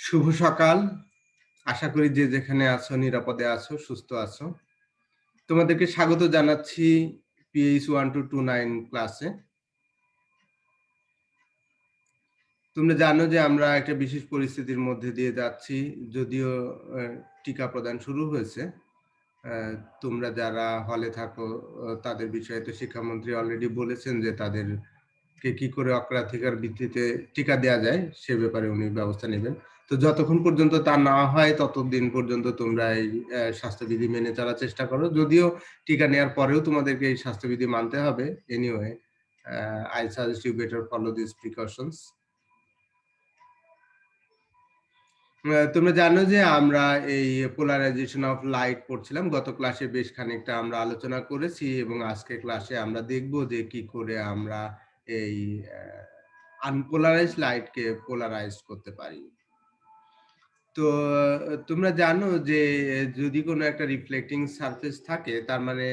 শুভ সকাল। আশা করি যে যেখানে আছো নিরাপদে আছো, সুস্থ আছো। তোমাদেরকে স্বাগত জানাচ্ছি PH 1229 ক্লাসে। তোমরা জানো যে আমরা একটা বিশেষ পরিস্থিতির মধ্যে দিয়ে যাচ্ছি। যদিও আ টিকা প্রদান শুরু হয়েছে। আ তোমরা যারা হলে থাকো তাদের বিষয়ে তো শিক্ষামন্ত্রী অলরেডি বলেছেন যে তাদেরকে কি করে অগ্রাধিকার ভিত্তিতে টিকা দেয়া যায় সে ব্যাপারে উনি ব্যবস্থা নিবেন। তো যতক্ষণ পর্যন্ত তা না হয় ততদিন পর্যন্ত তোমরা এই স্বাস্থ্যবিধি মেনে চলার চেষ্টা করো। যদিও টিকা নেয়ার পরেও তোমাদেরকে এই স্বাস্থ্যবিধি মানতে হবে। Anyway I suggest you better follow these precautions. তোমরা জানো যে আমরা এই পোলারাইজেশন অফ লাইট পড়ছিলাম। গত ক্লাসে বেশ খানিকটা আমরা আলোচনা করেছি এবং আজকের ক্লাসে আমরা দেখব যে কি করে আমরা এই আনপোলারাইজড লাইটকে পোলারাইজড করতে পারি। তো তোমরা জানো যে যদি কোনো একটা রিফ্লেক্টিং সারফেস থাকে তার মানে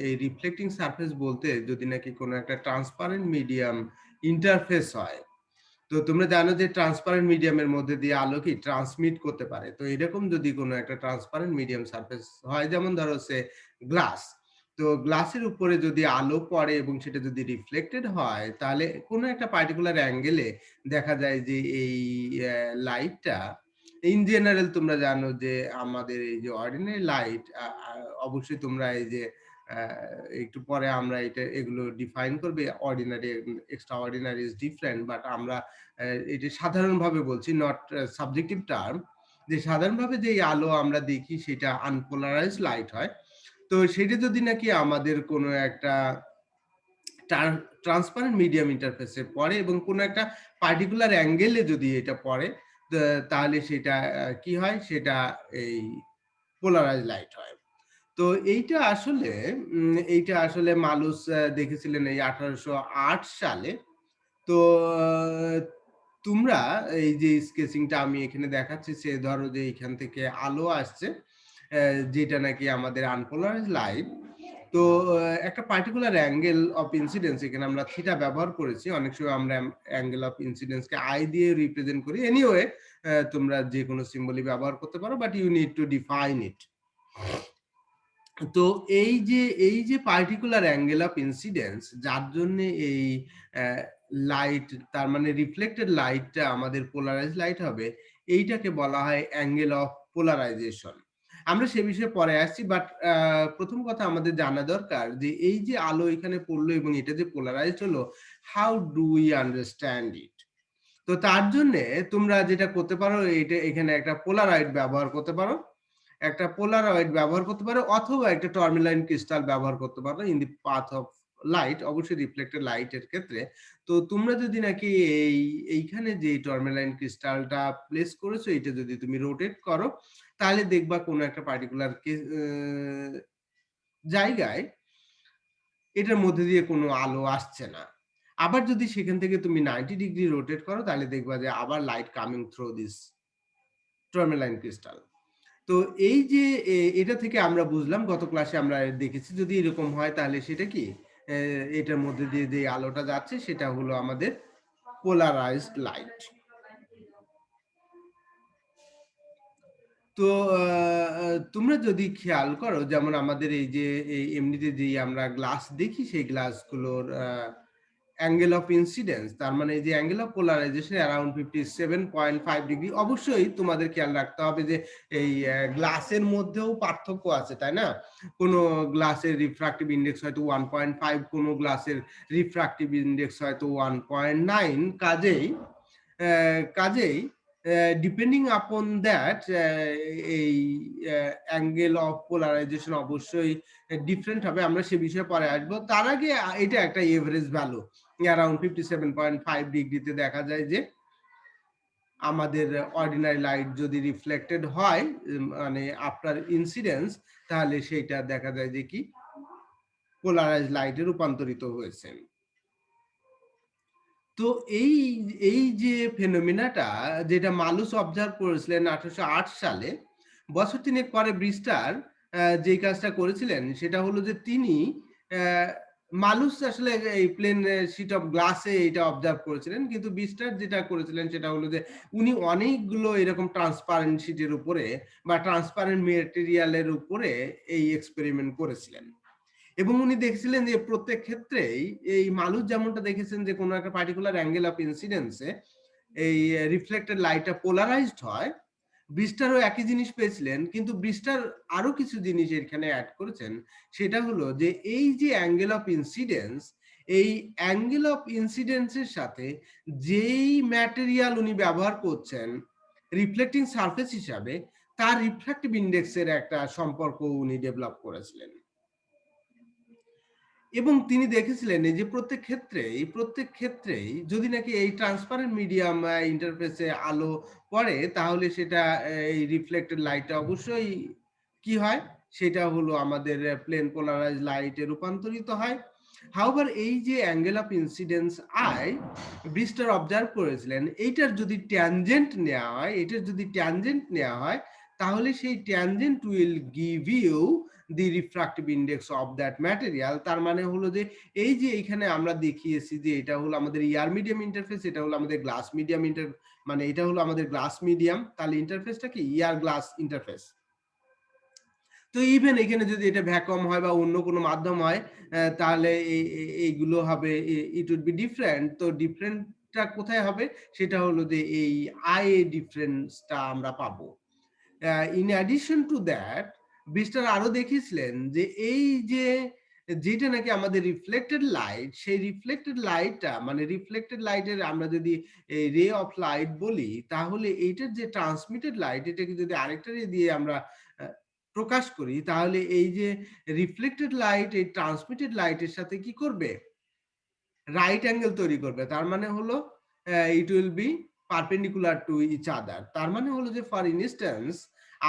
এই রিফ্লেক্টিং সারফেস বলতে যদি নাকি কোনো একটা ট্রান্সপারেন্ট মিডিয়াম ইন্টারফেস হয়, তো তোমরা জানো যে ট্রান্সপারেন্ট মিডিয়ামের মধ্যে দিয়ে আলো কি ট্রান্সমিট করতে পারে। তো এরকম যদি কোনো একটা ট্রান্সপারেন্ট মিডিয়াম সারফেস হয়, যেমন ধরো হচ্ছে গ্লাস। তো গ্লাসের উপরে যদি আলো পড়ে এবং সেটা যদি রিফ্লেক্টেড হয়, তাহলে কোনো একটা পার্টিকুলার অ্যাঙ্গেলে দেখা যায় যে এই লাইটটা ইন জেনারেল তোমরা জানো যে আমাদের এই যে অর্ডিনারি লাইট অবশ্যই তোমরা এই যে আ একটু পরে আমরা এগুলো ডিফাইন করবে। Ordinary, extra ordinary is different, but আমরা এটা সাধারণভাবে বলছি, নট সাবজেক্টিভ টার্ম। যে সাধারণভাবে যেই আলো আমরা দেখি সেটা আনপোলারাইজড লাইট হয়। তো সেটা যদি নাকি আমাদের কোনো একটা ট্রান্সপারেন্ট মিডিয়াম ইন্টারফেসে পড়ে এবং কোনো একটা পার্টিকুলার অ্যাঙ্গেলে যদি এটা পড়ে, তাহলে সেটা কি হয়? সেটা এই পোলারাইজড লাইট হয়। তো এইটা আসলে মালুস দেখেছিলেন এই 1808 সালে। তো তোমরা এই যে স্কেচিংটা আমি এখানে দেখাচ্ছি, সে ধরো যে এইখান থেকে আলো আসছে, যেটা নাকি আমাদের আনপোলারাইজড লাইট। তো একটা পার্টিকুলার অ্যাঙ্গেল অফ ইনসিডেন্স, এখানে আমরা থিটা ব্যবহার করেছি। অনেক সময় আমরা অ্যাঙ্গেল অফ ইনসিডেন্স কে আই দিয়ে রিপ্রেজেন্ট করি। এনিওয়ে তোমরা যেকোনো সিম্বলই ব্যবহার করতে পারো, but you need to define it. তো এই যে পার্টিকুলার অ্যাঙ্গেল অফ ইনসিডেন্স যার জন্যে এই লাইট, তার মানে রিফ্লেক্টেড লাইটটা আমাদের পোলারাইজড লাইট হবে, এইটাকে বলা হয় অ্যাঙ্গেল অফ পোলারাইজেশন। আমরা সে বিষয়ে পরে আসছি, বাট প্রথম কথা আমাদের জানা দরকার যে এই যে আলো এখানে পড়লো এবং এটা যে পোলারাইজড হলো, how do we understand it? তো তার জন্যে তোমরা যেটা করতে পারো, এখানে একটা পোলারয়েড ব্যবহার করতে পারো। একটা পোলারয়েড ব্যবহার করতে পারো অথবা একটা টরমেলাইন ক্রিস্টাল ব্যবহার করতে পারো in the path of light, অবশ্যই রিফ্লেক্টেড লাইটের ক্ষেত্রে। তো তোমরা যদি নাকি এইখানে যে টরমেলাইন ক্রিস্টালটা প্লেস করেছো, এটা যদি তুমি রোটেট করো, তাহলে দেখবা কোনো একটা পার্টিকুলার জায়গায় এটার মধ্যে দিয়ে কোনো আলো আসছে না। আবার যদি সেখান থেকে তুমি 90 ডিগ্রি রোটেট করো, তাহলে দেখবা যে আবার light coming through this tourmaline crystal. তো এই যে এটা থেকে আমরা বুঝলাম, গত ক্লাসে আমরা দেখেছি যদি এরকম হয় তাহলে সেটা কি? এ এটার মধ্যে দিয়ে যে আলোটা যাচ্ছে সেটা হলো আমাদের পোলারাইজড লাইট। তো আ আ তোমরা যদি খেয়াল করো, যেমন আমাদের এই যে এমনিতে যেই আমরা গ্লাস দেখি সেই গ্লাসগুলোর অ্যাঙ্গেল অফ ইনসিডেন্স, তার মানে এই যে angle of polarisation around 57.5 degree. অবশ্যই তোমাদের খেয়াল রাখতে হবে যে এই গ্লাসের মধ্যেও পার্থক্য আছে, তাই না? কোনো গ্লাসের রিফ্রাক্টিভ ইনডেক্স হয়তো 1.5, কোনো গ্লাসের রিফ্রাক্টিভ ইনডেক্স হয়তো 1.9। কাজেই ডিপেন্ডিং আপন দ্যাট এই অ্যাঙ্গেল অফ পোলারাইজেশন অবশ্যই ডিফারেন্ট হবে। আমরা সে বিষয়ে পরে আসবো। তার আগে এটা একটা এভারেজ ভ্যালু। অ্যারাউন্ড 57.5 ডিগ্রিতে দেখা যায় যে আমাদের অর্ডিনারি লাইট যদি রিফ্লেক্টেড হয়, মানে আফটার ইনসিডেন্স, তাহলে সেইটা দেখা যায় যে কি পোলারাইজড লাইটে রূপান্তরিত হয়েছে। তো এই যে ফেনোমেনাটা যেটা মালুস অবজার্ভ করেছিলেন 1808 সালে, বছর তিনেক পরে ব্রিস্টার যেই কাজটা করেছিলেন সেটা হলো যে তিনি মালুস আসলে এই প্লেন শিট অফ গ্লাসে এটা অবজার্ভ করেছিলেন। কিন্তু বিস্টার যেটা করেছিলেন সেটা হলো যে উনি অনেকগুলো এরকম ট্রান্সপারেন্ট শিটের উপরে বা ট্রান্সপারেন্ট মেটেরিয়াল এর উপরে এই এক্সপেরিমেন্ট করেছিলেন। এবং উনি দেখছিলেন যে প্রত্যেক ক্ষেত্রেই এই মালুস যেমনটা দেখেছেন যে কোনো একটা পার্টিকুলার অ্যাঙ্গেল অফ ইনসিডেন্স এ এই রিফ্লেক্টেড লাইটটা পোলারাইজড হয়। ব্রিস্টারও একই জিনিস পেয়েছিলেন, কিন্তু ব্রিস্টার আরো কিছু জিনিস এখানে এড করেছেন। সেটা হলো যে এই যে অ্যাঙ্গেল অফ ইনসিডেন্স, এই অ্যাঙ্গেল অফ ইনসিডেন্স এর সাথে যেই ম্যাটেরিয়াল উনি ব্যবহার করছেন রিফ্লেক্টিং সারফেস হিসাবে, তার রিফ্র্যাক্টিভ ইনডেক্স এর একটা সম্পর্ক উনি ডেভেলপ করেছিলেন। এবং তিনি দেখেছিলেন এই যে প্রত্যেক ক্ষেত্রেই যদি নাকি এই ট্রান্সপারেন্ট মিডিয়াম ইন্টারফেসে আলো পড়ে, তাহলে সেটা এই রিফ্লেক্টেড লাইটটা অবশ্যই কি হয়? সেটা হলো আমাদের প্লেন পোলারাইজড লাইটে রূপান্তরিত হয়। হাউএভার এই যে angle of incidence I Brewster observe করেছিলেন, এইটার যদি ট্যানজেন্ট নেওয়া হয়, তাহলে সেই tangent will give you the refractive index of that material. তার মানে হলো যে এই যে এখানে আমরা দেখিয়েছি যে এটা হলো আমাদের ইয়ার মিডিয়াম ইন্টারফেস, এটা হলো আমাদের গ্লাস মিডিয়াম মানে এটা হলো আমাদের গ্লাস মিডিয়াম, তাহলে ইন্টারফেসটা কি ইয়ার গ্লাস ইন্টারফেস। তো ইভেন এখানে যদি এটা ভ্যাকুয়াম হয় বা অন্য কোনো মাধ্যম হয়, তাহলে এইগুলো হবে ইট উড বি ডিফারেন্ট। তো ডিফারেন্টটা কোথায় হবে? সেটা হলো যে এই আই ডিফারেন্সটা আমরা পাবো। In addition to that blister আরো দেখিয়েছিলেন যে এই যে যেটা নাকি আমাদের রিফ্লেক্টেড লাইট, সেই রিফ্লেক্টেড লাইটটা মানে রিফ্লেক্টেড লাইটের আমরা যদি রে অফ লাইট বলি, তাহলে এইটার যে ট্রান্সমিটেড লাইট এটাকে যদি আরেকটা রে দিয়ে আমরা প্রকাশ করি, তাহলে এই যে রিফ্লেক্টেড লাইট এই ট্রান্সমিটেড লাইটের সাথে কি করবে? রাইট অ্যাঙ্গেল তৈরি করবে। তার মানে হলো it will be perpendicular to each other. তার মানে হলো যে ফর ইনস্ট্যান্স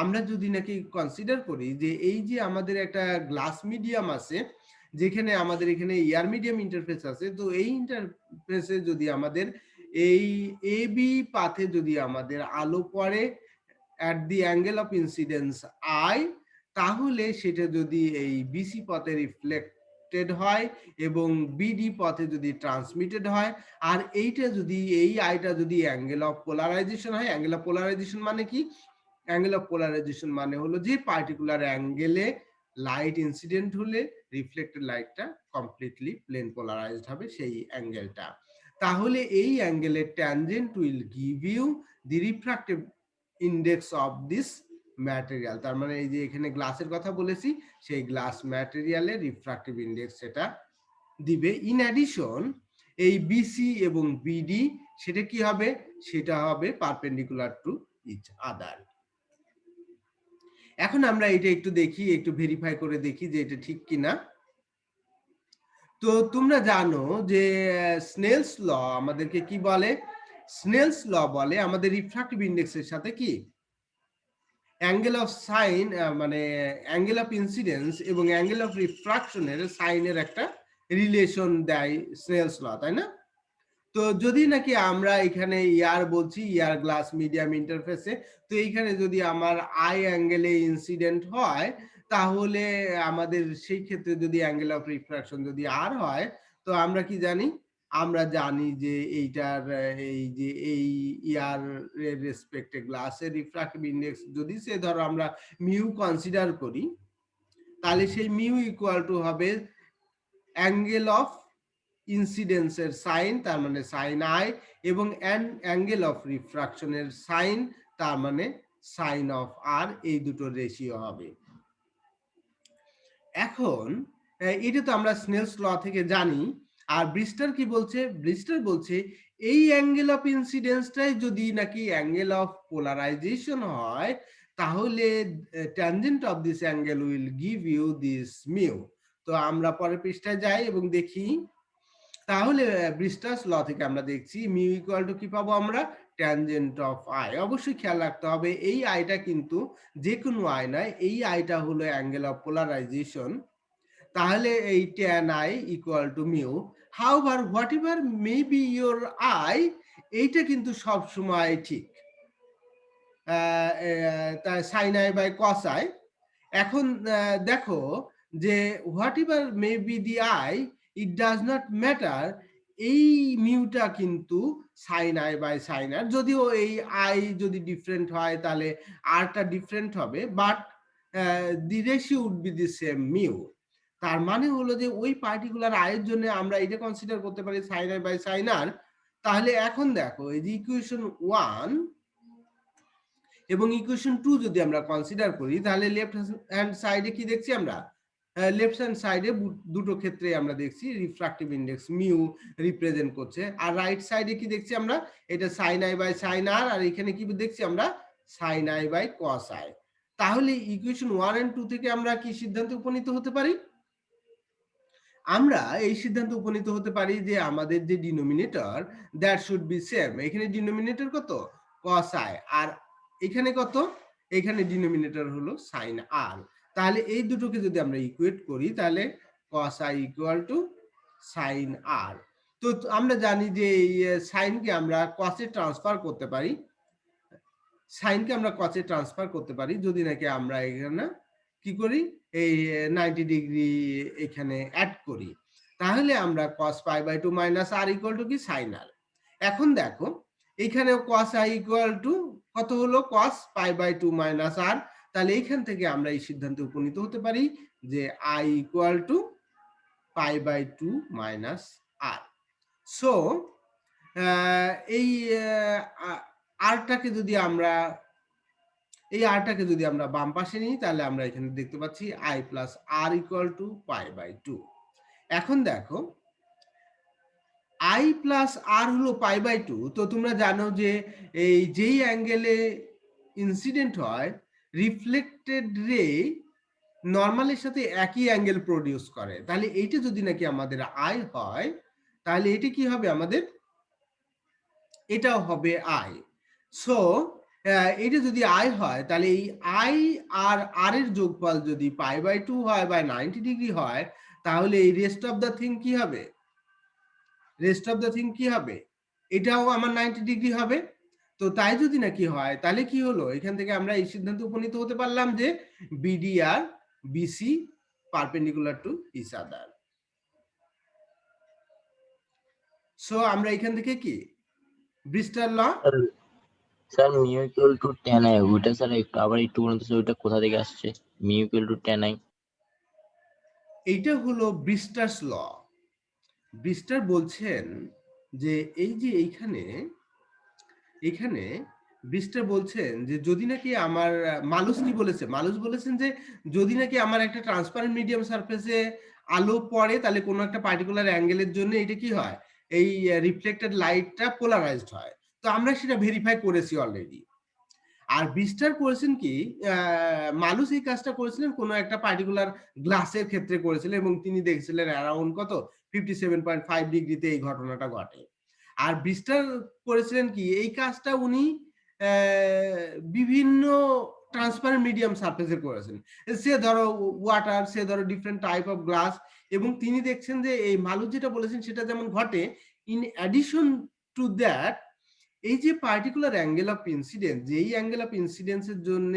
আমরা যদি নাকি কনসিডার করি যে এই যে আমাদের একটা গ্লাস মিডিয়াম আছে, যেখানে আমাদের এখানে এয়ার মিডিয়াম ইন্টারফেস আছে। তো এই ইন্টারফেসে যদি আমাদের এই AB পাথে যদি আমাদের আলো পড়ে at the angle of incidence I, তাহলে সেটা যদি এই BC পথে রিফ্লেক্টেড হয় এবং BD পথে যদি ট্রান্সমিটেড হয়, আর এইটা যদি এই আইটা যদি অ্যাঙ্গেল অফ পোলারাইজেশন হয়, অ্যাঙ্গেল অফ পোলারাইজেশন মানে কি? অ্যাঙ্গেল অফ পোলারাইজেশন মানে হলো যে পার্টিকুলার অ্যাঙ্গেলে লাইট ইনসিডেন্ট হলে রিফ্লেক্টেড লাইটটা কমপ্লিটলি প্লেন পোলারাইজড হবে সেই অ্যাঙ্গেলটা। তাহলে এই অ্যাঙ্গেলের tangent will give you the refractive index of this material. তার মানে এই যে এখানে গ্লাসের কথা বলেছি, সেই গ্লাস ম্যাটেরিয়ালের রিফ্রাক্টিভ ইনডেক্স সেটা দিবে। ইন অ্যাডিশন এই বিসি এবং বিডি সেটা কি হবে? সেটা হবে পারপেন্ডিকুলার টু ইচ আদার। এখন আমরা এটা একটু দেখি, একটু ভেরিফাই করে দেখি যে এটা ঠিক কিনা। তো তোমরা জানো যে স্নেলস ল আমাদেরকে কি বলে? স্নেলস ল বলে আমাদের রিফ্রাক্টিভ ইনডেক্সের সাথে কি অ্যাঙ্গেল অফ সাইন মানে অ্যাঙ্গেল অফ ইনসিডেন্স এবং অ্যাঙ্গেল অফ রিফ্রাকশনের সাইনের একটা রিলেশন দেয় স্নেলস ল, তাই না? তো যদি নাকি আমরা এখানে ইয়ার বলছি, ইয়ার গ্লাস মিডিয়াম ইন্টারফেসে, তো এইখানে যদি আমার আই অ্যাঙ্গেলে ইনসিডেন্ট হয়, তাহলে আমাদের সেই ক্ষেত্রে যদি অ্যাঙ্গেল অফ রিফ্রাকশন যদি আর হয়, তো আমরা কি জানি? আমরা জানি যে এইটার এই যে এই ইয়ার এর রেসপেক্টে গ্লাসের রিফ্রাক্টিভ ইনডেক্স যদি সে ধরো আমরা মিউ কনসিডার করি, তাহলে সেই মিউ ইকুয়াল টু হবে অ্যাঙ্গেল অফ ইনসিডেন্সের সাইন, তার মানে সাইন আই, এবং অ্যাঙ্গেল অফ রিফ্রাকশনের সাইন, তার মানে সাইন অফ আর, এই দুটোর রেশিও হবে। এখন এটা তো আমরা স্নেলস ল থেকে জানি। আর ব্রিস্টার কি বলছে? ব্রিস্টার বলছে এই অ্যাঙ্গেল অফ ইনসিডেন্সটাই যদি নাকি অ্যাঙ্গেল অফ পোলারাইজেশন হয়, তাহলে tangent of this angle will give you this mu. তো আমরা পরের পৃষ্ঠায় যাই এবং দেখি। তাহলে ব্রিস্টার্স ল থেকে আমরা দেখছি মিউ ইকুয়াল টু কি পাবো আমরা? Tangent of I. অবশ্যই খেয়াল রাখতে হবে এই আইটা কিন্তু যে কোনো আই নয়, এই আইটা হলো অ্যাঙ্গেল অফ পোলারাইজেশন। তাহলে এই tan i equal to mu. However whatever may be your i, এইটা কিন্তু সব সময় ঠিক। Sine i by cos i. এখন দেখো যে whatever may be the i, it does not matter এই মিউটা কিন্তু sine i by sine r, যদিও এই আই যদি ডিফারেন্ট হয় তাহলে আরটা ডিফারেন্ট হবে, but the ratio would be the same mu. তার মানে হলো যে ওই পার্টিকুলার আয়ের জন্য আমরা এটা কনসিডার করতে পারি সাইন আই বাই সাইন আর। তাহলে এখন দেখো এই যে ইকুয়েশন 1 এবং ইকুয়েশন 2 যদি আমরা কনসিডার করি, তাহলে লেফট হ্যান্ড সাইডে কি দেখছি আমরা? লেফট হ্যান্ড সাইডে দুটো ক্ষেত্রে আমরা দেখছি রিফ্রাক্টিভ ইন্ডেক্স মিউ রিপ্রেজেন্ট করছে, আর রাইট সাইডে কি দেখছি আমরা? এটা sine i by sine r, আর এখানে কি দেখছি আমরা? Sine i by cos i. তাহলে ইকুয়েশন 1 এন্ড 2 থেকে আমরা কি সিদ্ধান্তে উপনীত হতে পারি? আমরা এই সিদ্ধান্তে উপনীত হতে পারি যে আমাদের যে denominator that should be same. এখানে ডিনোমিনেটর কত? cos i, আর এখানে কত? এখানে ডিনোমিনেটর হলো sin r। তাহলে এই দুটোকে যদি আমরা ইকুয়েট করি তাহলে cos i equal two sin r। তো আমরা জানি যে এই সাইনকে আমরা cos এ ট্রান্সফার করতে পারি, সাইনকে আমরা cos এ ট্রান্সফার করতে পারি যদি নাকি আমরা এখানে কি করি? এই 90 ডিগ্রি এখানে অ্যাড করি, তাহলে আমরা cos pi by 2 minus r equal to কি? sin r। এখন দেখো এখানেও cos i ইকুয়াল টু কত হলো? cos pi by 2 minus r। তাহলে এইখান থেকে আমরা এই সিদ্ধান্তে উপনীত হতে পারি যে i equal to pi by 2 minus r। So এই আরটাকে যদি আমরা এই আরটাকে যদি আমরা বাম পাশে নিই তাহলে আমরা এখানে দেখতে পাচ্ছি i plus r equal to pi by 2। এখন দেখো i প্লাস r হলো পাই বাই 2। তো তোমরা জানো যে এই যেই অ্যাঙ্গেলে ইনসিডেন্ট হয় রিফ্লেক্টেড রে নরমালের সাথে একই অ্যাঙ্গেল প্রডিউস করে। তাহলে এইটা যদি নাকি আমাদের i হয় তাহলে এটি কি হবে আমাদের? এটাও হবে i। সো এটা যদি i হয় তাহলে এই i আর r এর যোগফল যদি পাই বাই 2 হয় বা 90 ডিগ্রি হয়, তাহলে এই রেস্ট অফ দ্য থিং কি হবে? রেস্ট অফ দ্য থিং কি হবে? এটাও আমার 90 ডিগ্রি হবে। তো তাই যদি নাকি হয় তাহলে কি হলো? এখান থেকে আমরা এই সিদ্ধান্তে উপনীত হতে পারলাম যে বিডি আর BC perpendicular to each other. So আমরা এখান থেকে কি Brewster law, sir mu equal to tan i, ওইটা স্যার একটু আবার একটু বলুন তো স্যার, ওইটা কোথা থেকে আসছে? Mu equal to tan i, এইটা হলো ব্রিস্টার্স ল। ব্রিস্টার বলছেন যে এই যে এইখানে এখানে ব্রিস্টার বলছেন যে যদি নাকি আমার মালুস কি বলেছে? মালুস বলেছেন যে যদি নাকি আমার একটা ট্রান্সপারেন্ট মিডিয়াম সারফেসে আলো পড়ে তাহলে কোনো একটা পার্টিকুলার অ্যাঙ্গেলের জন্য এটা কি হয়? এই রিফ্লেক্টেড লাইটটা পোলারাইজড হয়। তো আমরা সেটা ভেরিফাই করেছি অলরেডি। আর ব্রিস্টার করেছেন কি, মালুস এই কাজটা করেছিলেন কোনো একটা পার্টিকুলার গ্লাসের ক্ষেত্রে করেছিলেন এবং তিনি দেখছিলেন অ্যারাউন্ড কত 57.5 ডিগ্রিতে এই ঘটনাটা ঘটে। আর ব্রিস্টার করেছিলেন কি এই কাজটা উনি বিভিন্ন ট্রান্সপারেন্ট মিডিয়াম সারফেসে করেছেন। সে ধরো ওয়াটার, সে ধরো ডিফারেন্ট টাইপ অফ গ্লাস, এবং তিনি দেখছেন যে এই মালুস যেটা বলেছেন সেটা যেমন ঘটে, ইন অ্যাডিশন টু দ্যাট এই যে পার্টিকুলার অ্যাঙ্গেল অফ ইনসিডেন্স, যেই অ্যাঙ্গেল অফ ইনসিডেন্সের জন্য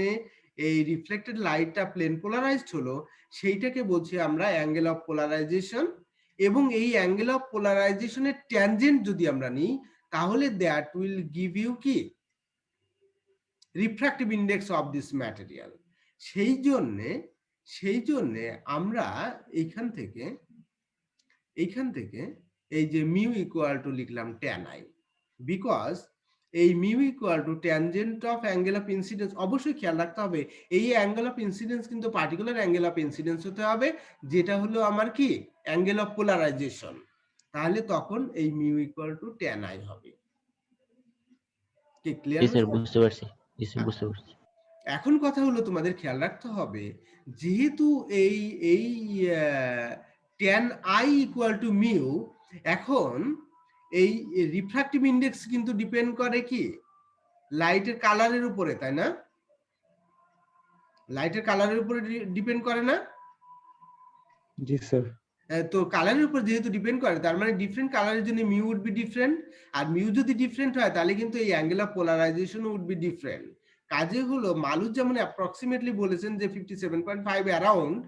এই রিফ্লেক্টেড লাইটটা প্লেন পোলারাইজড হলো সেইটাকে বলছি আমরা অ্যাঙ্গেল অফ পোলারাইজেশন। এবং এই অ্যাঙ্গেল অফ পোলারাইজেশনের ট্যানজেন্ট যদি আমরা নিই তাহলে দ্যাট উইল গিভ ইউ কি refractive index of this material. সেই জন্যে আমরা এইখান থেকে এই যে মিউ ইকুয়াল টু লিখলাম ট্যান আই, বিকজ এই mu equal two tangent of angle of incidence. অবশ্যই খেয়াল রাখতে হবে এই অ্যাঙ্গেল অফ ইনসিডেন্স কিন্তু পার্টিকুলার অ্যাঙ্গেল অফ ইনসিডেন্স হতে হবে যেটা হলো আমার কি অ্যাঙ্গেল অফ পোলারাইজেশন। তাহলে তখন এই mu equal two tan I হবে। কি ক্লিয়ার? স্যার বুঝতে পারছি, বুঝতে পারছি। এখন কথা হলো তোমাদের খেয়াল রাখতে হবে যেহেতু এই এই tan i equal to mu, এখন এই রিফ্র্যাক্টিভ ইন্ডেক্স কিন্তু ডিপেন্ড করে কি লাইটের কালারের উপরে, তাই না? লাইটের কালারের উপরে ডিপেন্ড করে না? জি স্যার। তো কালারের উপর যেহেতু ডিপেন্ড করে তার মানে ডিফারেন্ট কালারের জন্য মিউ উড বি ডিফারেন্ট, আর মিউ যদি ডিফারেন্ট হয় তাহলে কিন্তু এই angle of polarization would be different. কাজে হলো মালুস যেমন অ্যাপ্রক্সিমেটলি বলেছেন যে 57.5 অ্যারাউন্ড,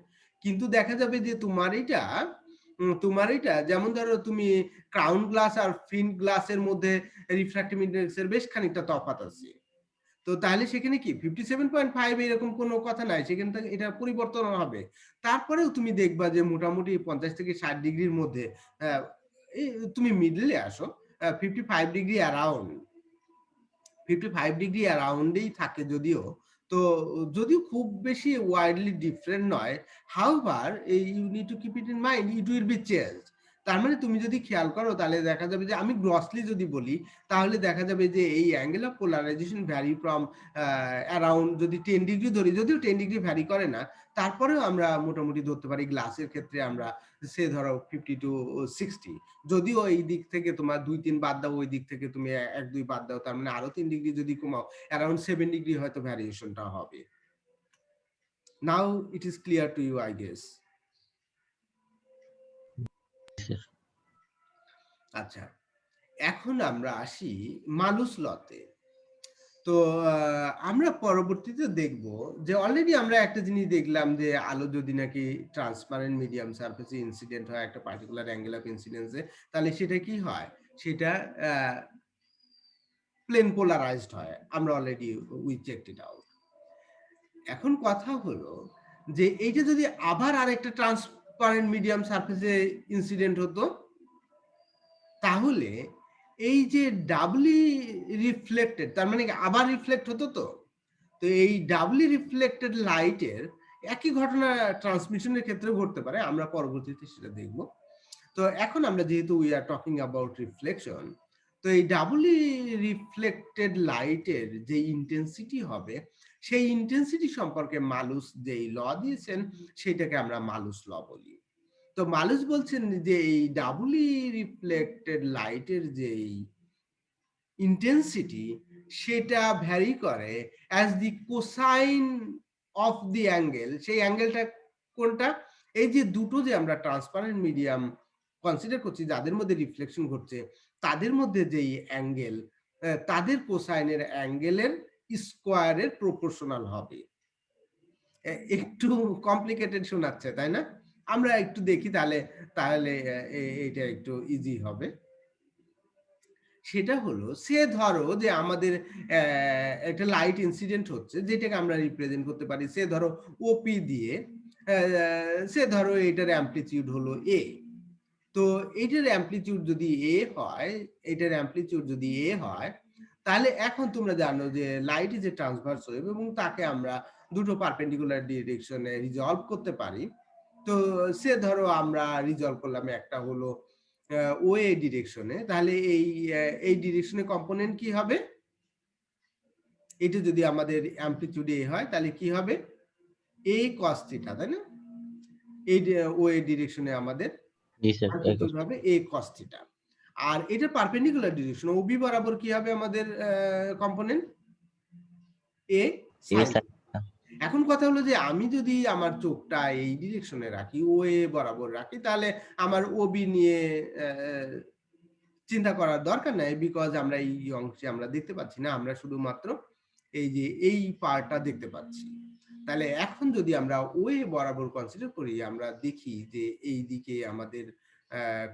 কিন্তু দেখা যাবে যে তোমার এটা তোমার এটা যেমন ধরো তুমি ক্রাউন গ্লাস আর ফিন্ট গ্লাসের মধ্যে রিফ্র্যাক্টিভ ইন্ডেক্স এর বেশ খানিকটা তফাৎ আছে। তো তাহলে সেখানে কি 57.5 এরকম কোনো কথা নাই, সেখান থেকে এটা পরিবর্তন হবে। তারপরেও তুমি দেখবা যে মোটামুটি 50 থেকে 60 ডিগ্রির মধ্যে তুমি মিডলে আসো, 55 ডিগ্রি অ্যারাউন্ড, 55 ডিগ্রি অ্যারাউন্ডেই থাকে যদিও। তো যদিও খুব বেশি ওয়াইডলি ডিফারেন্ট নয়, however you need to keep it in mind it will be change. তার মানে তুমি যদি খেয়াল করো তাহলে দেখা যাবে যে আমি গ্রসলি যদি বলি তাহলে দেখা যাবে যে এই angle of polarization vary from around, যদি 10 ডিগ্রি ধরি, যদিও 10 ডিগ্রি ভ্যারি করে না, তারপরেও আমরা মোটামুটি ধরতে পারি গ্লাসের ক্ষেত্রে আমরা সে ধরো 50 টু 60, যদিও এই দিক থেকে তোমার 2-3 বাদ দাও, ওই দিক থেকে তুমি 1-2 বাদ দাও, তার মানে আরো 3 ডিগ্রি যদি কমাও, অ্যারাউন্ড 7 ডিগ্রি হয়তো ভ্যারিয়েশনটা হবে। Now it is clear to you I guess. আচ্ছা, এখন আমরা আসি মালুস লতে। তো আমরা পরবর্তীতে দেখব যে অলরেডি আমরা একটা জিনিস দেখলাম যে আলো যদি নাকি ট্রান্সপারেন্ট মিডিয়াম সারফেসে ইনসিডেন্ট হয় একটা পার্টিকুলার অ্যাঙ্গেল অফ ইনসিডেন্সে, তাহলে সেটা কি হয়, সেটা প্লেন পোলারাইজড হয়। আমরা already we checked it out. এখন কথা হলো যে এইটা যদি আবার আরেকটা ট্রান্সপারেন্ট মিডিয়াম সারফেসে ইনসিডেন্ট হতো, তাহলে এই যে ডাবলি রিফ্লেক্টেড, তার মানে আবার রিফ্লেক্ট হতো। তো এই ডাবলি রিফ্লেক্টেড লাইটের একই ঘটনা ট্রান্সমিশনের ক্ষেত্রে ঘটতে পারে, আমরা পরবর্তীতে সেটা দেখব। তো এখন আমরা যেহেতু we are talking about reflection, তো এই ডাবলি রিফ্লেক্টেড লাইটের যে ইন্টেন্সিটি হবে, সেই ইন্টেন্সিটি সম্পর্কে মালুস যেই ল দিয়েছেন সেটাকে আমরা মালুস ল বলি। তো মালুস বলছেন যে এই ডাবলি রিফ্লেক্টেড লাইটের যেই ইন্টেন্সিটি সেটা ভ্যারি করে as the cosine of the angle. সেই অ্যাঙ্গেলটা কোনটা, এই যে দুটো যে আমরা ট্রান্সপারেন্ট মিডিয়াম কনসিডার করছি যাদের মধ্যে রিফ্লেকশন ঘটছে, তাদের মধ্যে যেই অ্যাঙ্গেল, তাদের কোসাইনের অ্যাঙ্গেলের স্কোয়ারের প্রপোর্শনাল হবে। একটু কমপ্লিকেটেড শোনাচ্ছে তাই না? আমরা একটু দেখি তাহলে তাহলে এটা একটু ইজি হবে। সেটা হলো, সে ধরো যে আমাদের একটা লাইট ইনসিডেন্ট হচ্ছে যেটাকে আমরা রিপ্রেজেন্ট করতে পারি, সে ধরো ওপি দিয়ে, সে ধরো এটার অ্যামপ্লিটিউড হলো এ। তো এটার অ্যামপ্লিটিউড যদি এ হয়, এটার অ্যামপ্লিটিউড যদি এ হয়, তাহলে এখন তোমরা জানো যে light is a transverse wave এবং তাকে আমরা দুটো পারপেন্ডিকুলার ডিরেকশনে রিজলভ করতে পারি। তো সে ধরো আমরা রিজলভ করলাম, একটা হলো ওয়ে ডিরেকশনে, তাহলে এই ডিরেকশনে কম্পোনেন্ট কি হবে, এটা যদি আমাদের অ্যামপ্লিটিউড এ হয় তাহলে কি হবে, এ কস থিটা, তাই না? এই ওয়ে ডিরেকশনে আমাদের জি স্যার, অ্যামপ্লিটিউড হবে এ কস থিটা। আর এটা পারপেন্ডিকুলার ডিরেকশন, ওবি বরাবর কি হবে আমাদের কম্পোনেন্ট, এ সাইন। এখন কথা হলো যে আমি যদি আমার চোখটা এই ডিরেকশনে রাখি, ও এ বরাবর রাখি, তাহলে আমার ওবি নিয়ে চিন্তা করার দরকার নাই, বিকজ আমরা এই অংশে আমরা দেখতে পাচ্ছি না, আমরা শুধুমাত্র এই যে এই পার্টটা দেখতে পাচ্ছি। তাহলে এখন যদি আমরা ওয়ে বরাবর কনসিডার করি, আমরা দেখি যে এই দিকে আমাদের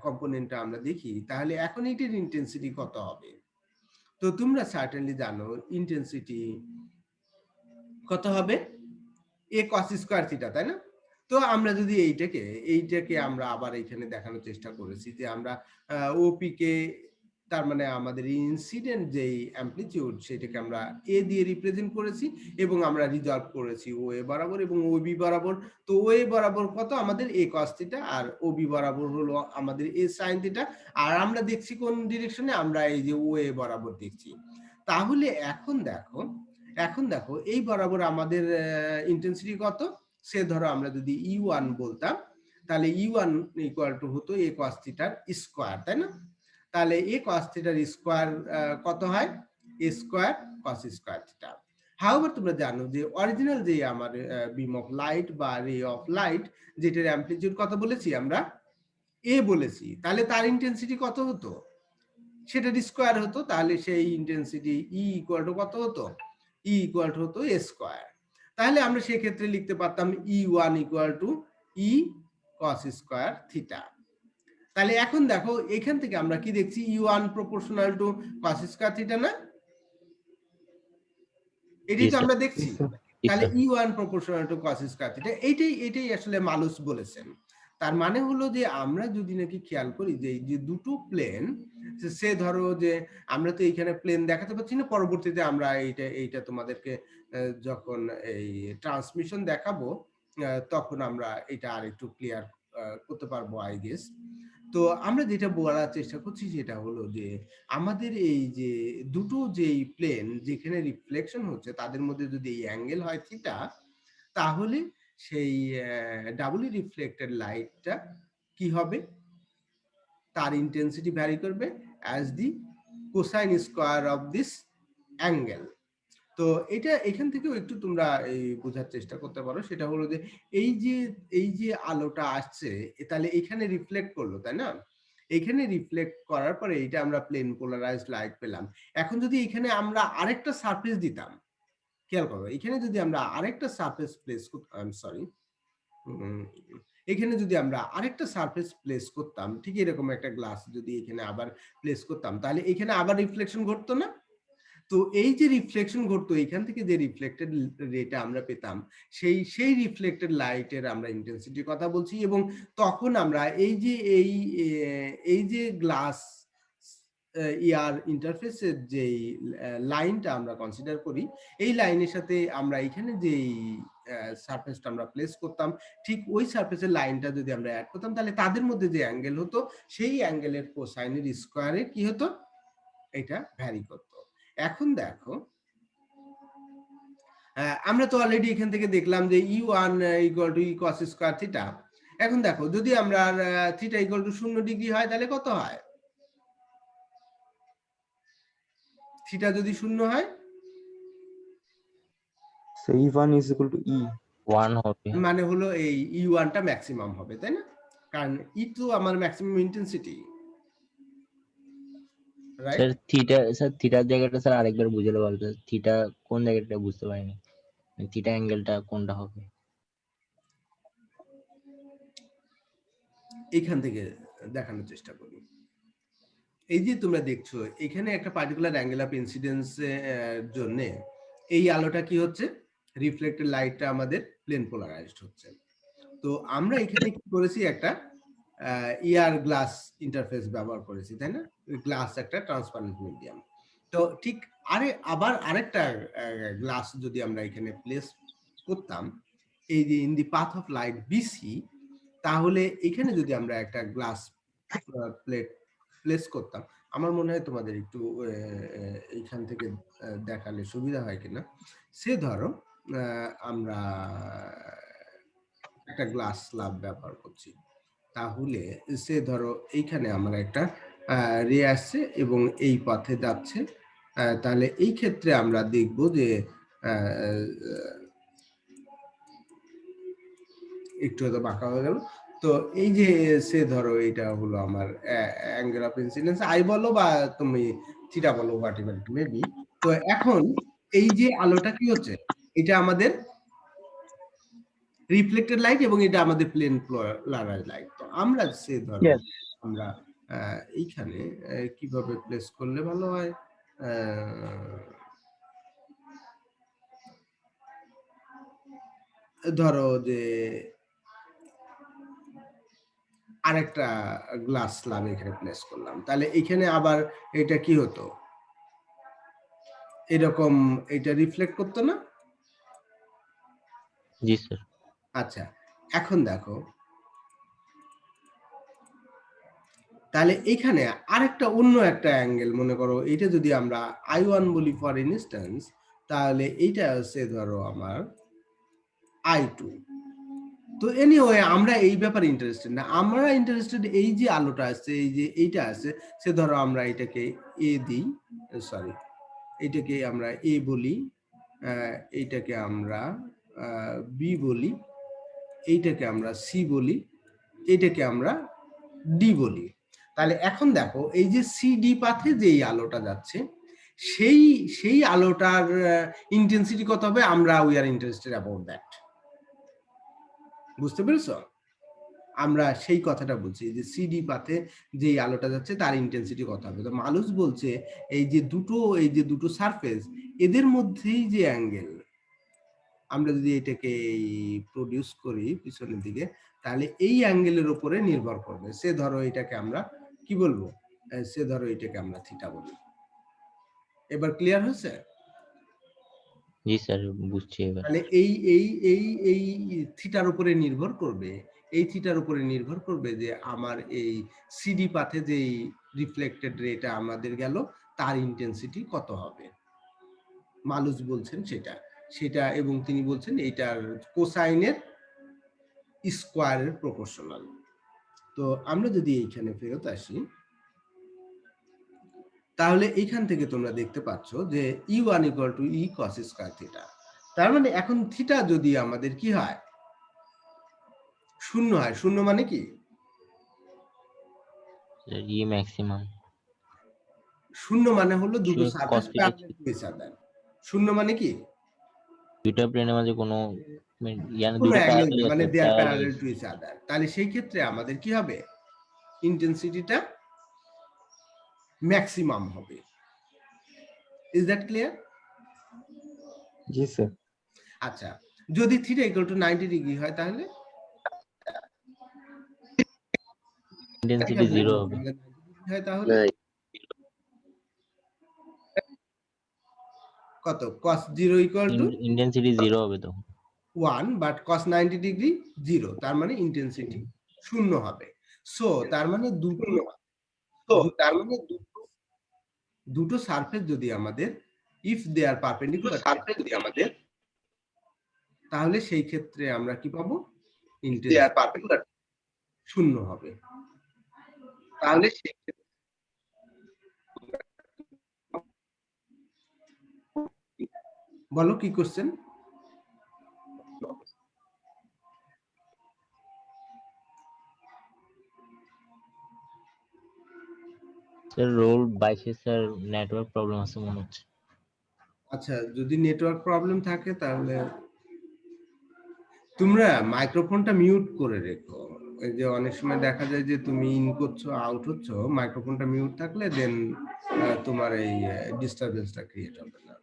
কম্পোনেন্টটা আমরা দেখি, তাহলে এখন এটার ইন্টেন্সিটি কত হবে। তো তোমরা সার্টেনলি জানো ইন্টেন্সিটি কত হবে, এ কস স্কয়ার থিটা, তাই না? তো আমরা যদি এইটাকে আমরা আবার এখানে দেখানোর চেষ্টা করেছি যে আমরা ওপি কে, তার মানে আমাদের ইনসিডেন্ট যেই অ্যামপ্লিটিউড সেটাকে আমরা এ দিয়ে রিপ্রেজেন্ট করেছি এবং আমরা রিজলভ করেছি ও এ বরাবর এবং ও বি বরাবর। তো ও এ বরাবর কত আমাদের এ কস থিটা, আর ও বি বরাবর হলো আমাদের এ সাইন থিটা। আর আমরা দেখছি কোন ডিরেকশনে, আমরা এই যে ও এ বরাবর দেখছি। তাহলে এখন দেখো এই বরাবর আমাদের ইন্টেন্সিটি কত, সে ধরো আমরা যদি E1 বলতাম, তাহলে E1 ইকুয়াল টু হতো এ কস থিটার স্কয়ার, তাই না? তাহলে এ কস থিটার স্কয়ার কত হয়, A square cos square theta. However তোমরা জানো যে অরিজিনাল যে আমার বিম অফ লাইট বা রে অফ লাইট, যেটার অ্যামপ্লিটিউড কত বলেছি আমরা, এ বলেছি, তাহলে তার ইন্টেন্সিটি কত হতো, সেটার স্কয়ার হতো। তাহলে সেই ইন্টেন্সিটি ই ইকুয়াল টু কত হতো, ই ইকুয়াল টু হতো এ স্কয়ার। তাহলে আমরা সেক্ষেত্রে লিখতে পারতাম E1 equal to E cos square theta. তাহলে এখন দেখো এখান থেকে আমরা কি দেখছি, U1 proportional to cos square theta না, এটাই জি তো স্যার, আমরা জি দেখছি। স্যার। জি তাহলে sir. E1 proportional to cos square theta, এইটাই আসলে মালুস বলেছেন। তার মানে হলো যে আমরা যদি নাকি খেয়াল করি যে এই যে দুটো প্লেন, সে ধরো যে আমরা তো এইখানে প্লেন দেখাতে পাচ্ছি না, পরবর্তীতে আমরা এইটা তোমাদেরকে যখন এই ট্রান্সমিশন দেখাবো তখন আমরা এটা আরেকটু ক্লিয়ার করতে পারবো আই গেস। তো আমরা যেটা বলার চেষ্টা করছি সেটা হলো যে আমাদের এই যে দুটো যেই প্লেন যেখানে রিফ্লেকশন হচ্ছে তাদের মধ্যে যদি এই অ্যাঙ্গেল হয় থিটা, তাহলে সেই ডাবলি রিফ্লেক্টেড লাইটটা কি হবে, তার ইন্টেন্সিটি ভ্যারি করবে as the cosine square of this angle. তো এটা এখান থেকেও একটু তোমরা এই বোঝার চেষ্টা করতে পারো, সেটা হলো যে এই যে আলোটা আসছে তাহলে এখানে রিফ্লেক্ট করলো, তাই না, এখানে রিফ্লেক্ট করার পরে এটা আমরা প্লেন পোলারাইজড লাইট পেলাম। এখন যদি এখানে আমরা আরেকটা সারফেস দিতাম, খেয়াল করো এখানে যদি আমরা আরেকটা সারফেস প্লেস করতাম, সরি, এখানে যদি আমরা আরেকটা সারফেস প্লেস করতাম, ঠিক এরকম একটা গ্লাস যদি এখানে আবার প্লেস করতাম, তাহলে এখানে আবার রিফ্লেকশন ঘটতো না? তো এই যে রিফ্লেকশন ঘটতো এখান থেকে যে রিফ্লেক্টেড রেটা আমরা পেতাম, সেই রিফ্লেক্টেড লাইটের আমরা ইন্টেন্সিটির কথা বলছি। এবং তখন আমরা এই যে গ্লাস ইয়ার ইন্টারফেসের যেই লাইনটা আমরা কনসিডার করি, এই লাইনের সাথে আমরা এখানে যেই সারফেসটা আমরা প্লেস করতাম, ঠিক ওই সারফেসের লাইনটা যদি আমরা অ্যাড করতাম, তাহলে তাদের মধ্যে যে অ্যাঙ্গেল হতো সেই অ্যাঙ্গেলের কোসাইনের স্কয়ারে কি হতো, এটা ভ্যারি করতো। এখন দেখো আমরা তো অলরেডি এখান থেকে দেখলাম যে E1 equal to E cos square theta. এখন দেখো যদি আমরা থিটা ইকুয়াল টু 0 ডিগ্রি হয় তাহলে কত হয়, থিটা যদি 0 হয় So E1 is equal to E. 1 হবে। মানে হলো এই E1 টা ম্যাক্সিমাম হবে, তাই না, কারণ E তো আমার ম্যাক্সিমাম ইন্টেন্সিটি, রাইট? স্যার থিটার জায়গাটা স্যার আরেকবার বুঝালে ভালো হতো। থিটা কোন জায়গাটা বুঝতে পারিনি, থিটা অ্যাঙ্গেলটা কোনটা হবে? এখান থেকে দেখানোর চেষ্টা করি। এই যে তোমরা দেখছো এখানে একটা পার্টিকুলার অ্যাঙ্গেল অফ ইনসিডেন্স জন্য এই আলোটা কি হচ্ছে, রিফ্লেক্টেড লাইটটা আমাদের প্লেন পোলারাইজড হচ্ছে। তো আমরা এখানে কি করেছি, একটা ইয়ার গ্লাস ইন্টারফেস ব্যবহার করেছি, তাই না, গ্লাস একটা ট্রান্সপারেন্ট মিডিয়াম। তো ঠিক আবার আরেকটা গ্লাস যদি আমরা এখানে প্লেস করতাম, এই যে in the path of light BC, তাহলে এখানে যদি আমরা একটা গ্লাস প্লেট প্লেস করতাম, আমার মনে হয় তোমাদের একটু এইখান থেকে দেখালে সুবিধা হয় কিনা। সে ধরো আমরা একটা গ্লাস স্ল্যাব ব্যবহার করছি, তাহলে সে ধরো এইখানে আমরা একটা রে আসছে এবং এই পথে যাচ্ছে, তাহলে এই ক্ষেত্রে আমরা দেখব যে একটু হয়তো বাঁকা হয়ে গেল। তো এই যে সে ধরো এটা হলো আমার অ্যাঙ্গেল অফ ইনসিডেন্স আই বলো বা তুমি থিটা বলো, what ever it may be. তো এখন এই যে আলোটা কি হচ্ছে, এটা আমাদের রিফ্লেক্টেড লাইট এবং এটা আমাদের প্লেন পোলারাইজড লাইট। তো আমরা সে ধরো আমরা এইখানে কিভাবে প্লেস করলে ভালো হয়, ধরো যে আরেকটা গ্লাস স্ল্যাব এখানে প্লেস করলাম, তাহলে এখানে আবার এটা কি হতো, এরকম এটা রিফ্লেক্ট করতো না? জি স্যার। আচ্ছা, এখন দেখো তাহলে এখানে আরেকটা অন্য একটা অ্যাঙ্গেল, মনে করো এটা যদি আমরা I1 বলি ফর ইনস্ট্যান্স, তাহলে এইটা হচ্ছে ধরো আমার I2। তো এনিওয়ে আমরা এই ব্যাপারে ইন্টারেস্টেড না, আমরা ইন্টারেস্টেড এই যে আলোটা আসছে, এই যে এইটা আছে, সে ধরো আমরা এটাকে এ দিই, সরি এটাকে আমরা এ বলি, এইটাকে আমরা বি বলি, এইটাকে আমরা সি বলি, এইটাকে আমরা ডি বলি। তাহলে এখন দেখো এই যে সিডি পাথে যেই আলোটা যাচ্ছে, সেই আলোটার ইন্টেন্সিটি কত হবে, আমরা we are interested about that. বুঝতে পেরেছো? আমরা সেই কথাটা বলছি যে সিডি পাথে যেই আলোটা যাচ্ছে তার ইন্টেন্সিটি কত হবে। তো মালুস বলছে এই যে দুটো সারফেস এদের মধ্যেই যে অ্যাঙ্গেল, আমরা যদি এটাকে প্রডিউস করি পিছনের দিকে, তাহলে এই অ্যাঙ্গেলের উপরে নির্ভর করবে। সে ধরো এটাকে আমরা কি বলবো, সে ধরো এটাকে আমরা থিটা বলি। এবার ক্লিয়ার হয়েছে? জি স্যার, বুঝছি এবার। তাহলে এই থিটার উপরে নির্ভর করবে, এই থিটার উপরে নির্ভর করবে যে আমার এই সিডি পাথে যেই রিফ্লেক্টেড রেটা আমাদের গেল তার ইন্টেন্সিটি কত হবে। মালুস বলছেন সেটা এবং তিনি বলছেন এইটার কোসাইনের স্কোয়ারের প্রপোর্শনাল। তো আমরা যদি এইখানে ফেরত আসি, তাহলে এইখান থেকে তোমরা দেখতে পাচ্ছ যে E1 = E cos square theta. তার মানে এখন থিটা যদি আমাদের কি হয়, শূন্য হয়। শূন্য মানে কি? ই ম্যাক্সিমাম। শূন্য মানে হলো দুটো আসলে surface cos theta parallel to each other. শূন্য মানে কি? দুইটা প্লেনের মাঝে কোনো কোনো দুইটা অ্যাঙ্গেল প্যারালাল নেই, মানে আছে, they are parallel. Parallel to each other. তাহলে সেই ক্ষেত্রে আমাদের কি হবে, ইন্টেন্সিটিটা ম্যাক্সিমাম হবে। Is that clear? জি স্যার। আচ্ছা, যদি থিটা = 90 ডিগ্রি হয় তাহলে ইন্টেন্সিটি জিরো হবে। হয় তাহলে কত? cos 0 = ইন্টেন্সিটি জিরো হবে তখন। 1, বাট cos 90 ডিগ্রি 0, তার মানে ইন্টেন্সিটি শূন্য হবে। সো তার মানে দুটো সারফেস যদি আমাদের ইফ দে আর পারপেন্ডিকুলার তাহলে সেই ক্ষেত্রে আমরা কি পাবো, ইন্টেন্সিটি শূন্য হবে। তাহলে সেই বলো কি question? Sir roll 22 sir network problem আছে মনে হচ্ছে। আচ্ছা, যদি নেটওয়ার্ক প্রবলেম থাকে তাহলে তোমরা মাইক্রোফোনটা মিউট করে রেখো। এই যে অনেক সময় দেখা যায় যে তুমি ইন করছো, আউট হচ্ছ, মাইক্রোফোনটা মিউট থাকলে দেন তোমার এই ডিস্টারবেন্সটা ক্রিয়েট হবে না।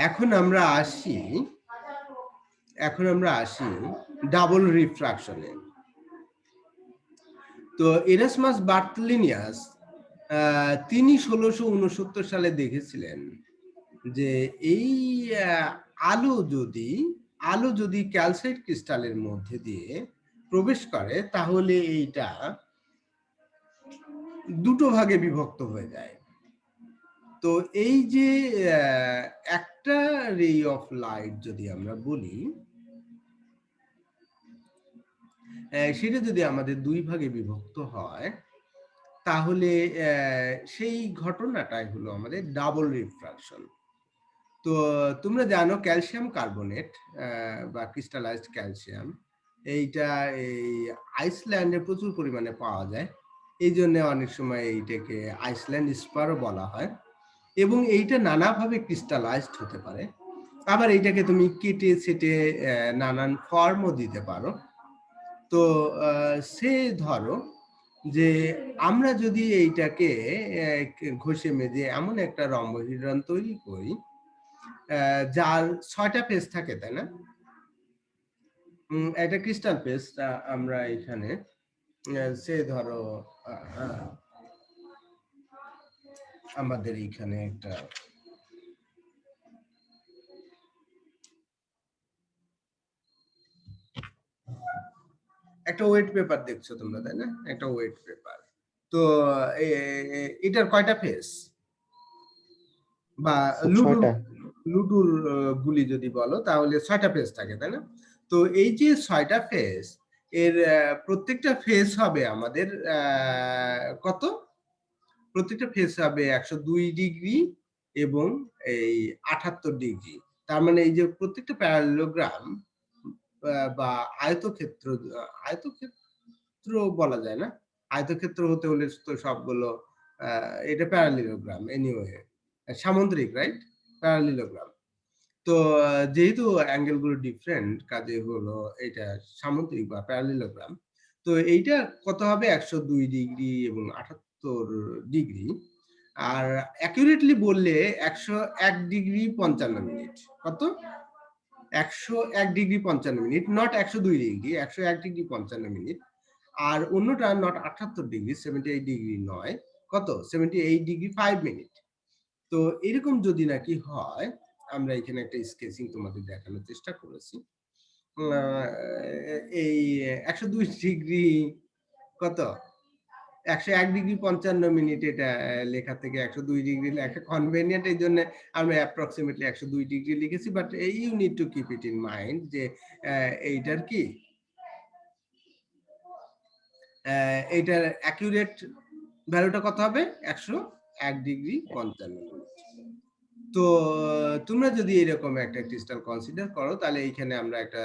এখন আমরা আসি ডাবল রিফ্রাকশনে। তো এরাসমাস বার্থলিনিয়াস তিনি 1669 সালে দেখেছিলেন যে এই আলো যদি ক্যালসাইট ক্রিস্টালের মধ্যে দিয়ে প্রবেশ করে তাহলে এইটা দুটো ভাগে বিভক্ত হয়ে যায়। তো এই যে একটা রে অফ লাইট যদি আমরা বলি, সেটা যদি আমাদের দুই ভাগে বিভক্ত হয় তাহলে সেই ঘটনাটাই হলো আমাদের ডাবল রিফ্রাকশন। তো তোমরা জানো ক্যালসিয়াম কার্বনেট বা ক্রিস্টালাইজড ক্যালসিয়াম, এইটা এই আইসল্যান্ডে প্রচুর পরিমাণে পাওয়া যায়। এই জন্য অনেক সময় এইটাকে আইসল্যান্ড স্পারও বলা হয় এবং এইটা নানাভাবে ক্রিস্টালাইজড হতে পারে। আবার এইটাকে তুমি কেটে ছেটে নানান ফর্মও দিতে পারো। তো সে ধরো যে আমরা যদি এইটাকে ঘষে মেজে এমন একটা রম্বহিড্রন তৈরি করি যার 6টা ফেজ থাকে, তাই না? একটা ক্রিস্টাল পেজ আমরা এখানে সে ধরো আমাদের এইখানে একটা ওয়েট পেপার দেখছো তোমরা, তাই না? একটা ওয়েট পেপার। তো এটার কয়টা ফেজ? বা লুডুর গুলি যদি বলো তাহলে 6টা ফেজ থাকে, তাই না? তো এই যে 6টা ফেজ, এর প্রত্যেকটা ফেজ হবে আমাদের কত? প্রত্যেকটা ফেজ হবে 102 ডিগ্রি এবং এই 78 ডিগ্রি। তার মানে এই যে প্রত্যেকটা প্যারালেলোগ্রাম বা আয়তক্ষেত্র, আয়তক্ষেত্র বলা যায় না, আয়তক্ষেত্র হতে হলে তো সবগুলো এটা প্যারালেলোগ্রাম এনিওয়ে, সামুদ্রিক, রাইট? প্যারালেলোগ্রাম। তো যেহেতু অ্যাঙ্গেল গুলো ডিফারেন্ট, কাজে হলো এটা সামুদ্রিক বা প্যারালেলোগ্রাম। তো এইটা কত হবে 102 ডিগ্রি এবং 78 ডিগ্রি। আর অ্যাকুরেটলি বললে 101 ডিগ্রি 55 মিনিট। কত? 101 degree 55 minute, not 102 degree, 101 degree 55 minute. আর অন্যটা নট 78 ডিগ্রি, 78 ডিগ্রি নয়, কত? 78 ডিগ্রি 5 মিনিট। তো এরকম যদি নাকি হয়, আমরা এখানে একটা স্কেচিং তোমাদের দেখানোর চেষ্টা করেছি। আ এই 102 ডিগ্রি কত? 101 ডিগ্রি 55 মিনিট, এটা লেখা থেকে 102 ডিগ্রি লেখা কনভেনিয়েন্ট, এইজন্য আমরা অ্যাপ্রক্সিমেটলি 102 ডিগ্রি লিখেছি। But you need to keep it in mind যে এইটার কি এইটার অ্যাকুরেট ভ্যালুটা কত হবে? 101 ডিগ্রি 55 মিনিট। তো তোমরা যদি এরকম একটা ক্রিস্টাল কনসিডার করো, তাহলে এইখানে আমরা একটা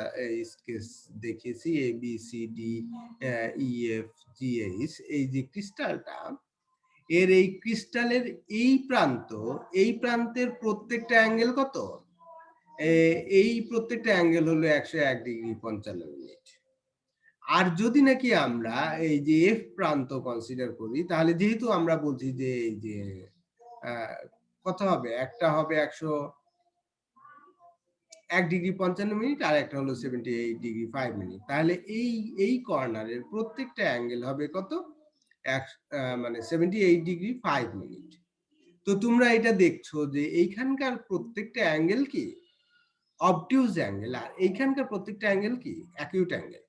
স্কেচ দেখিয়েছি A B C D E F G H. এই যে ক্রিস্টালটা, এর এই ক্রিস্টালের এই প্রান্ত, এই প্রান্তের প্রত্যেকটা অ্যাঙ্গেল কত? এই প্রত্যেকটা অ্যাঙ্গেল হলো 101 ডিগ্রি 55 মিনিট। আর যদি নাকি আমরা এই যে এফ প্রান্ত কনসিডার করি, তাহলে যেহেতু আমরা বলছি যে এই যে কত হবে? একটা হবে 101 ডিগ্রি 55 মিনিট, আর একটা হলো 78 ডিগ্রি 5 মিনিট। তাহলে এই কর্নারের প্রত্যেকটা অ্যাঙ্গেল হবে কত? মানে 78 ডিগ্রি 5 মিনিট। তো তোমরা এটা দেখছো যে এইখানকার প্রত্যেকটা অ্যাঙ্গেল কি অবটিউজ অ্যাঙ্গেল, আর এইখানকার প্রত্যেকটা অ্যাঙ্গেল কি অ্যাকিউট অ্যাঙ্গেল।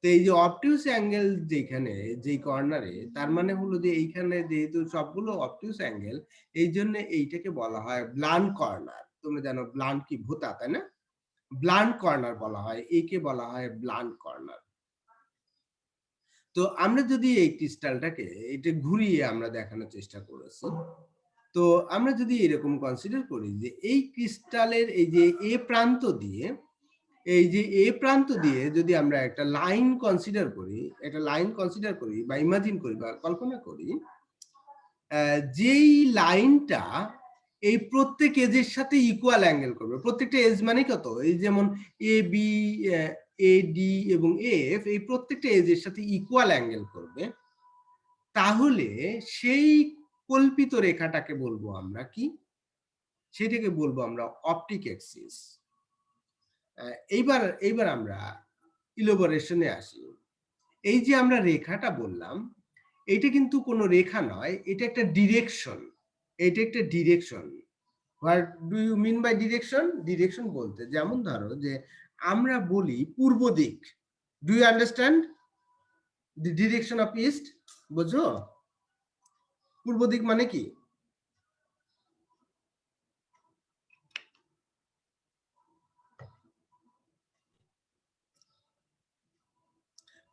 তো এই যে অবটিউস অ্যাঙ্গেল যেখানে, যেই কর্নারে, তার মানে হলো যে এইখানে যেহেতু সবগুলো অবটিউস অ্যাঙ্গেল, এই জন্য এইটাকে বলা হয় ব্লান্ট কর্নার। তোমরা জানো ব্লান্ট কি? ভোঁতা, তাই না? ব্লান্ট কর্নার বলা হয়, একে বলা হয় ব্লান্ট কর্নার। তো আমরা যদি এই ক্রিস্টালটাকে এটা ঘুরিয়ে আমরা দেখানোর চেষ্টা করেছি, তো আমরা যদি এরকম কনসিডার করি যে এই ক্রিস্টালের এই যে এ প্রান্ত দিয়ে, এই যে এ প্রান্ত দিয়ে যদি আমরা একটা লাইন কনসিডার করি, একটা লাইন কনসিডার করি বা ইমাজিন করি বা কল্পনা করি, যেই লাইনটা এই প্রত্যেক এজের সাথে ইকুয়াল অ্যাঙ্গেল করবে। প্রত্যেকটা এজ মানে কত? এই যেমন এ বি, এ ডি এবং এফ, এই প্রত্যেকটা এজের সাথে ইকুয়াল অ্যাঙ্গেল করবে। তাহলে সেই কল্পিত রেখাটাকে বলবো আমরা কি? সেটাকে বলবো আমরা অপটিক অ্যাক্সিস। এইবার আমরা ইলাবোরেশনে আসি। এই যে আমরা রেখাটা বললাম, এটা কিন্তু কোনো রেখা নয়, এটা একটা ডিরেকশন। এটা একটা direction. What do you mean by direction? Direction বলতে যেমন ধরো যে আমরা বলি পূর্ব দিক। Do you understand the direction of east? বুঝো পূর্ব দিক মানে কি?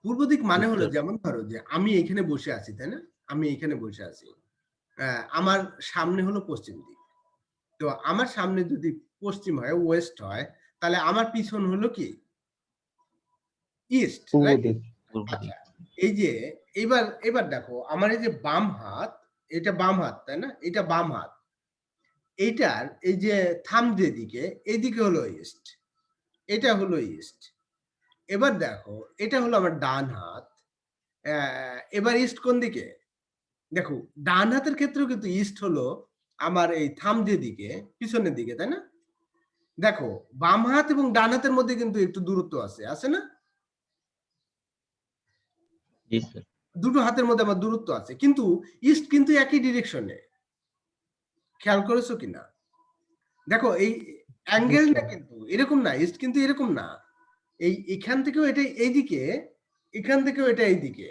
পূর্ব দিক মানে হলো যেমন ধরো যে আমি এখানে বসে আছি, তাই না? আমি এখানে বসে আছি, আমার সামনে হলো পশ্চিম দিক। তো আমার সামনে যদি পশ্চিম হয়, ওয়েস্ট হয়, তাহলে আমার পিছন হলো কি? ইস্ট, পূর্ব রাইট? দিক। আচ্ছা, এই যে এবার দেখো আমার এই যে বাম হাত, এটা বাম হাত, তাই না? এটা বাম হাত। এইটার এই যে থাম্ব যেদিকে, এইদিকে হলো ইস্ট, এটা হলো ইস্ট। এবার দেখো এটা হলো আমার ডান হাত। এবার ইস্ট কোন দিকে? দেখো ডান হাতের ক্ষেত্রেও কিন্তু ইস্ট হলো আমার এই থাম্ব যেদিকে, পিছনের দিকে, তাই না? দেখো বাম হাত এবং ডান হাতের মধ্যে কিন্তু একটু দূরত্ব আছে না? জি স্যার। দুটো হাতের মধ্যে আমার দূরত্ব আছে, কিন্তু ইস্ট কিন্তু একই ডিরেকশনে। খেয়াল করেছো কিনা? দেখো এই অ্যাঙ্গেলটা কিন্তু এরকম না, ইস্ট কিন্তু এরকম না। এখান থেকেও এটা এইদিকে, এখান থেকেও এটা এইদিকে।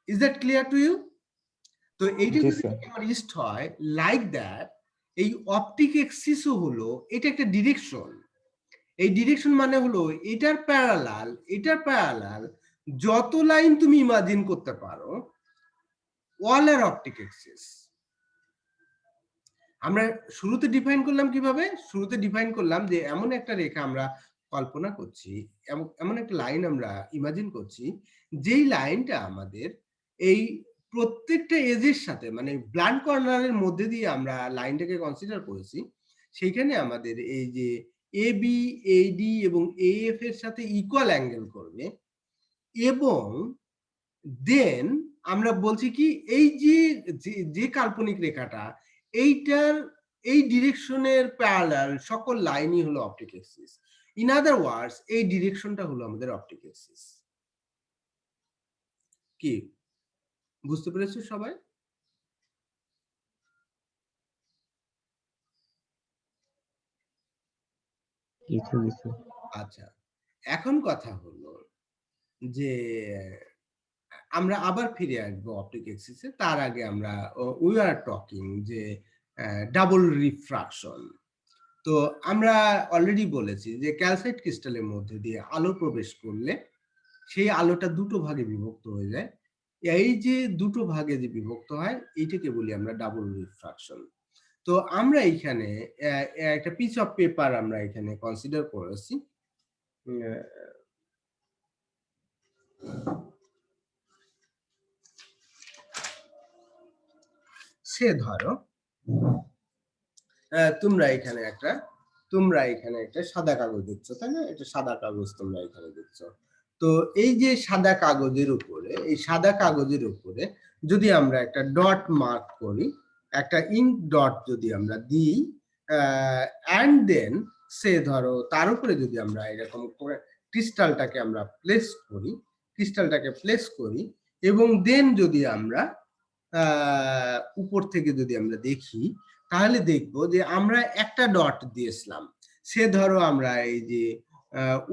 Is that clear to you? তো এইটা জি যদি স্যার। আমার ইস্ট হয় লাইক দ্যাট, এই অপটিক এক্সিসও হলো এটা একটা ডিরেকশন। এই ডিরেকশন মানে হলো এটার প্যারালাল যত লাইন তুমি ইমাজিন করতে পারো, অল আর অপটিক এক্সিস। আমরা শুরুতে ডিফাইন করলাম কিভাবে? শুরুতে ডিফাইন করলাম যে এমন একটা রেখা আমরা কল্পনা করছি, এমন একটা লাইন আমরা ইমাজিন করছি, যেই লাইনটা আমাদের এই প্রত্যেকটা এজের সাথে, মানে ব্লান্ট কর্নারের মধ্যে দিয়ে আমরা লাইনটাকে কনসিডার করেছি। সেইখানে আমাদের এই যে এ বি, এ ডি এবং এ এফ এর সাথে ইকুয়াল অ্যাঙ্গেল করবে। এবং দেন আমরা বলছি কি এই যে যে কাল্পনিক রেখাটা এইটার এই ডিরেকশনের প্যারালাল সকল লাইনই হলো অপটিক অ্যাক্সিস। ইন আদার ওয়ার্ডস এই ডিরেকশনটা হলো আমাদের অপটিক অ্যাক্সিস। কি বুঝতে পেরেছো সবাই? কিছু কিছু আচ্ছা, এখন কথা হলো যে আমরা আবার ফিরে আসবো অপটিক অ্যাক্সিসে। তার আগে আমরা উই আর টকিং যে ডাবল রিফ্রাকশন। তো আমরা অলরেডি বলেছি যে ক্যালসাইট ক্রিস্টালের মধ্যে দিয়ে আলো প্রবেশ করলে সেই আলোটা দুটো ভাগে বিভক্ত হয়ে যায়। এই যে দুটো ভাগে যে বিভক্ত হয় এইটাকে বলি আমরা ডাবল রিফ্রাকশন। তো আমরা এইখানে একটা পিস অফ পেপার আমরা এখানে কনসিডার করেছি। সে ধরো তোমরা এখানে একটা সাদা কাগজ দেখছো, তাই না? এটা সাদা কাগজ তোমরা এখানে দেখছো। তো এই যে সাদা কাগজের উপরে, এই সাদা কাগজের উপরে যদি আমরা একটা ডট মার্ক করি, একটা ইঙ্ক ডট যদি আমরা দিই, অ্যান্ড দেন সে ধরো তার উপরে যদি আমরা এরকম করে ক্রিস্টালটাকে প্লেস করি এবং দেন যদি আমরা উপর থেকে যদি আমরা দেখি, তাহলে দেখবো যে আমরা একটা ডট দিয়েছিলাম। সে ধরো আমরা এই যে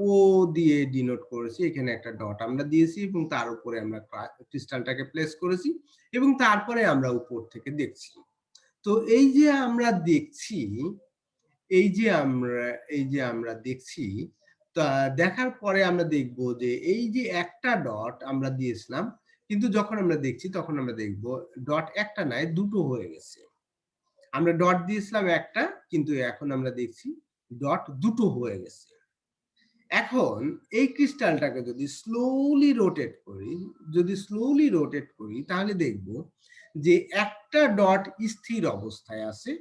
ও দিয়ে ডিনোট করেছি, এখানে একটা ডট আমরা দিয়েছি এবং তার উপরে আমরা ক্রিস্টালটাকে প্লেস করেছি এবং তারপরে আমরা উপর থেকে দেখছি। তো এই যে আমরা দেখছি, এই যে আমরা দেখছি, তা দেখার পরে আমরা দেখব যে এই যে একটা ডট আমরা দিয়েছিলাম, কিন্তু যখন আমরা দেখছি তখন আমরা দেখব ডট একটা নয় দুটো হয়ে গেছে। আমরা ডট দিয়েছিলাম একটা, কিন্তু এখন আমরা দেখছি ডট দুটো হয়ে গেছে। এখন এই ক্রিস্টালটাকে যদি স্লোলি রোটেট করি তাহলে দেখব যে একটা ডট স্থির অবস্থায় আছে,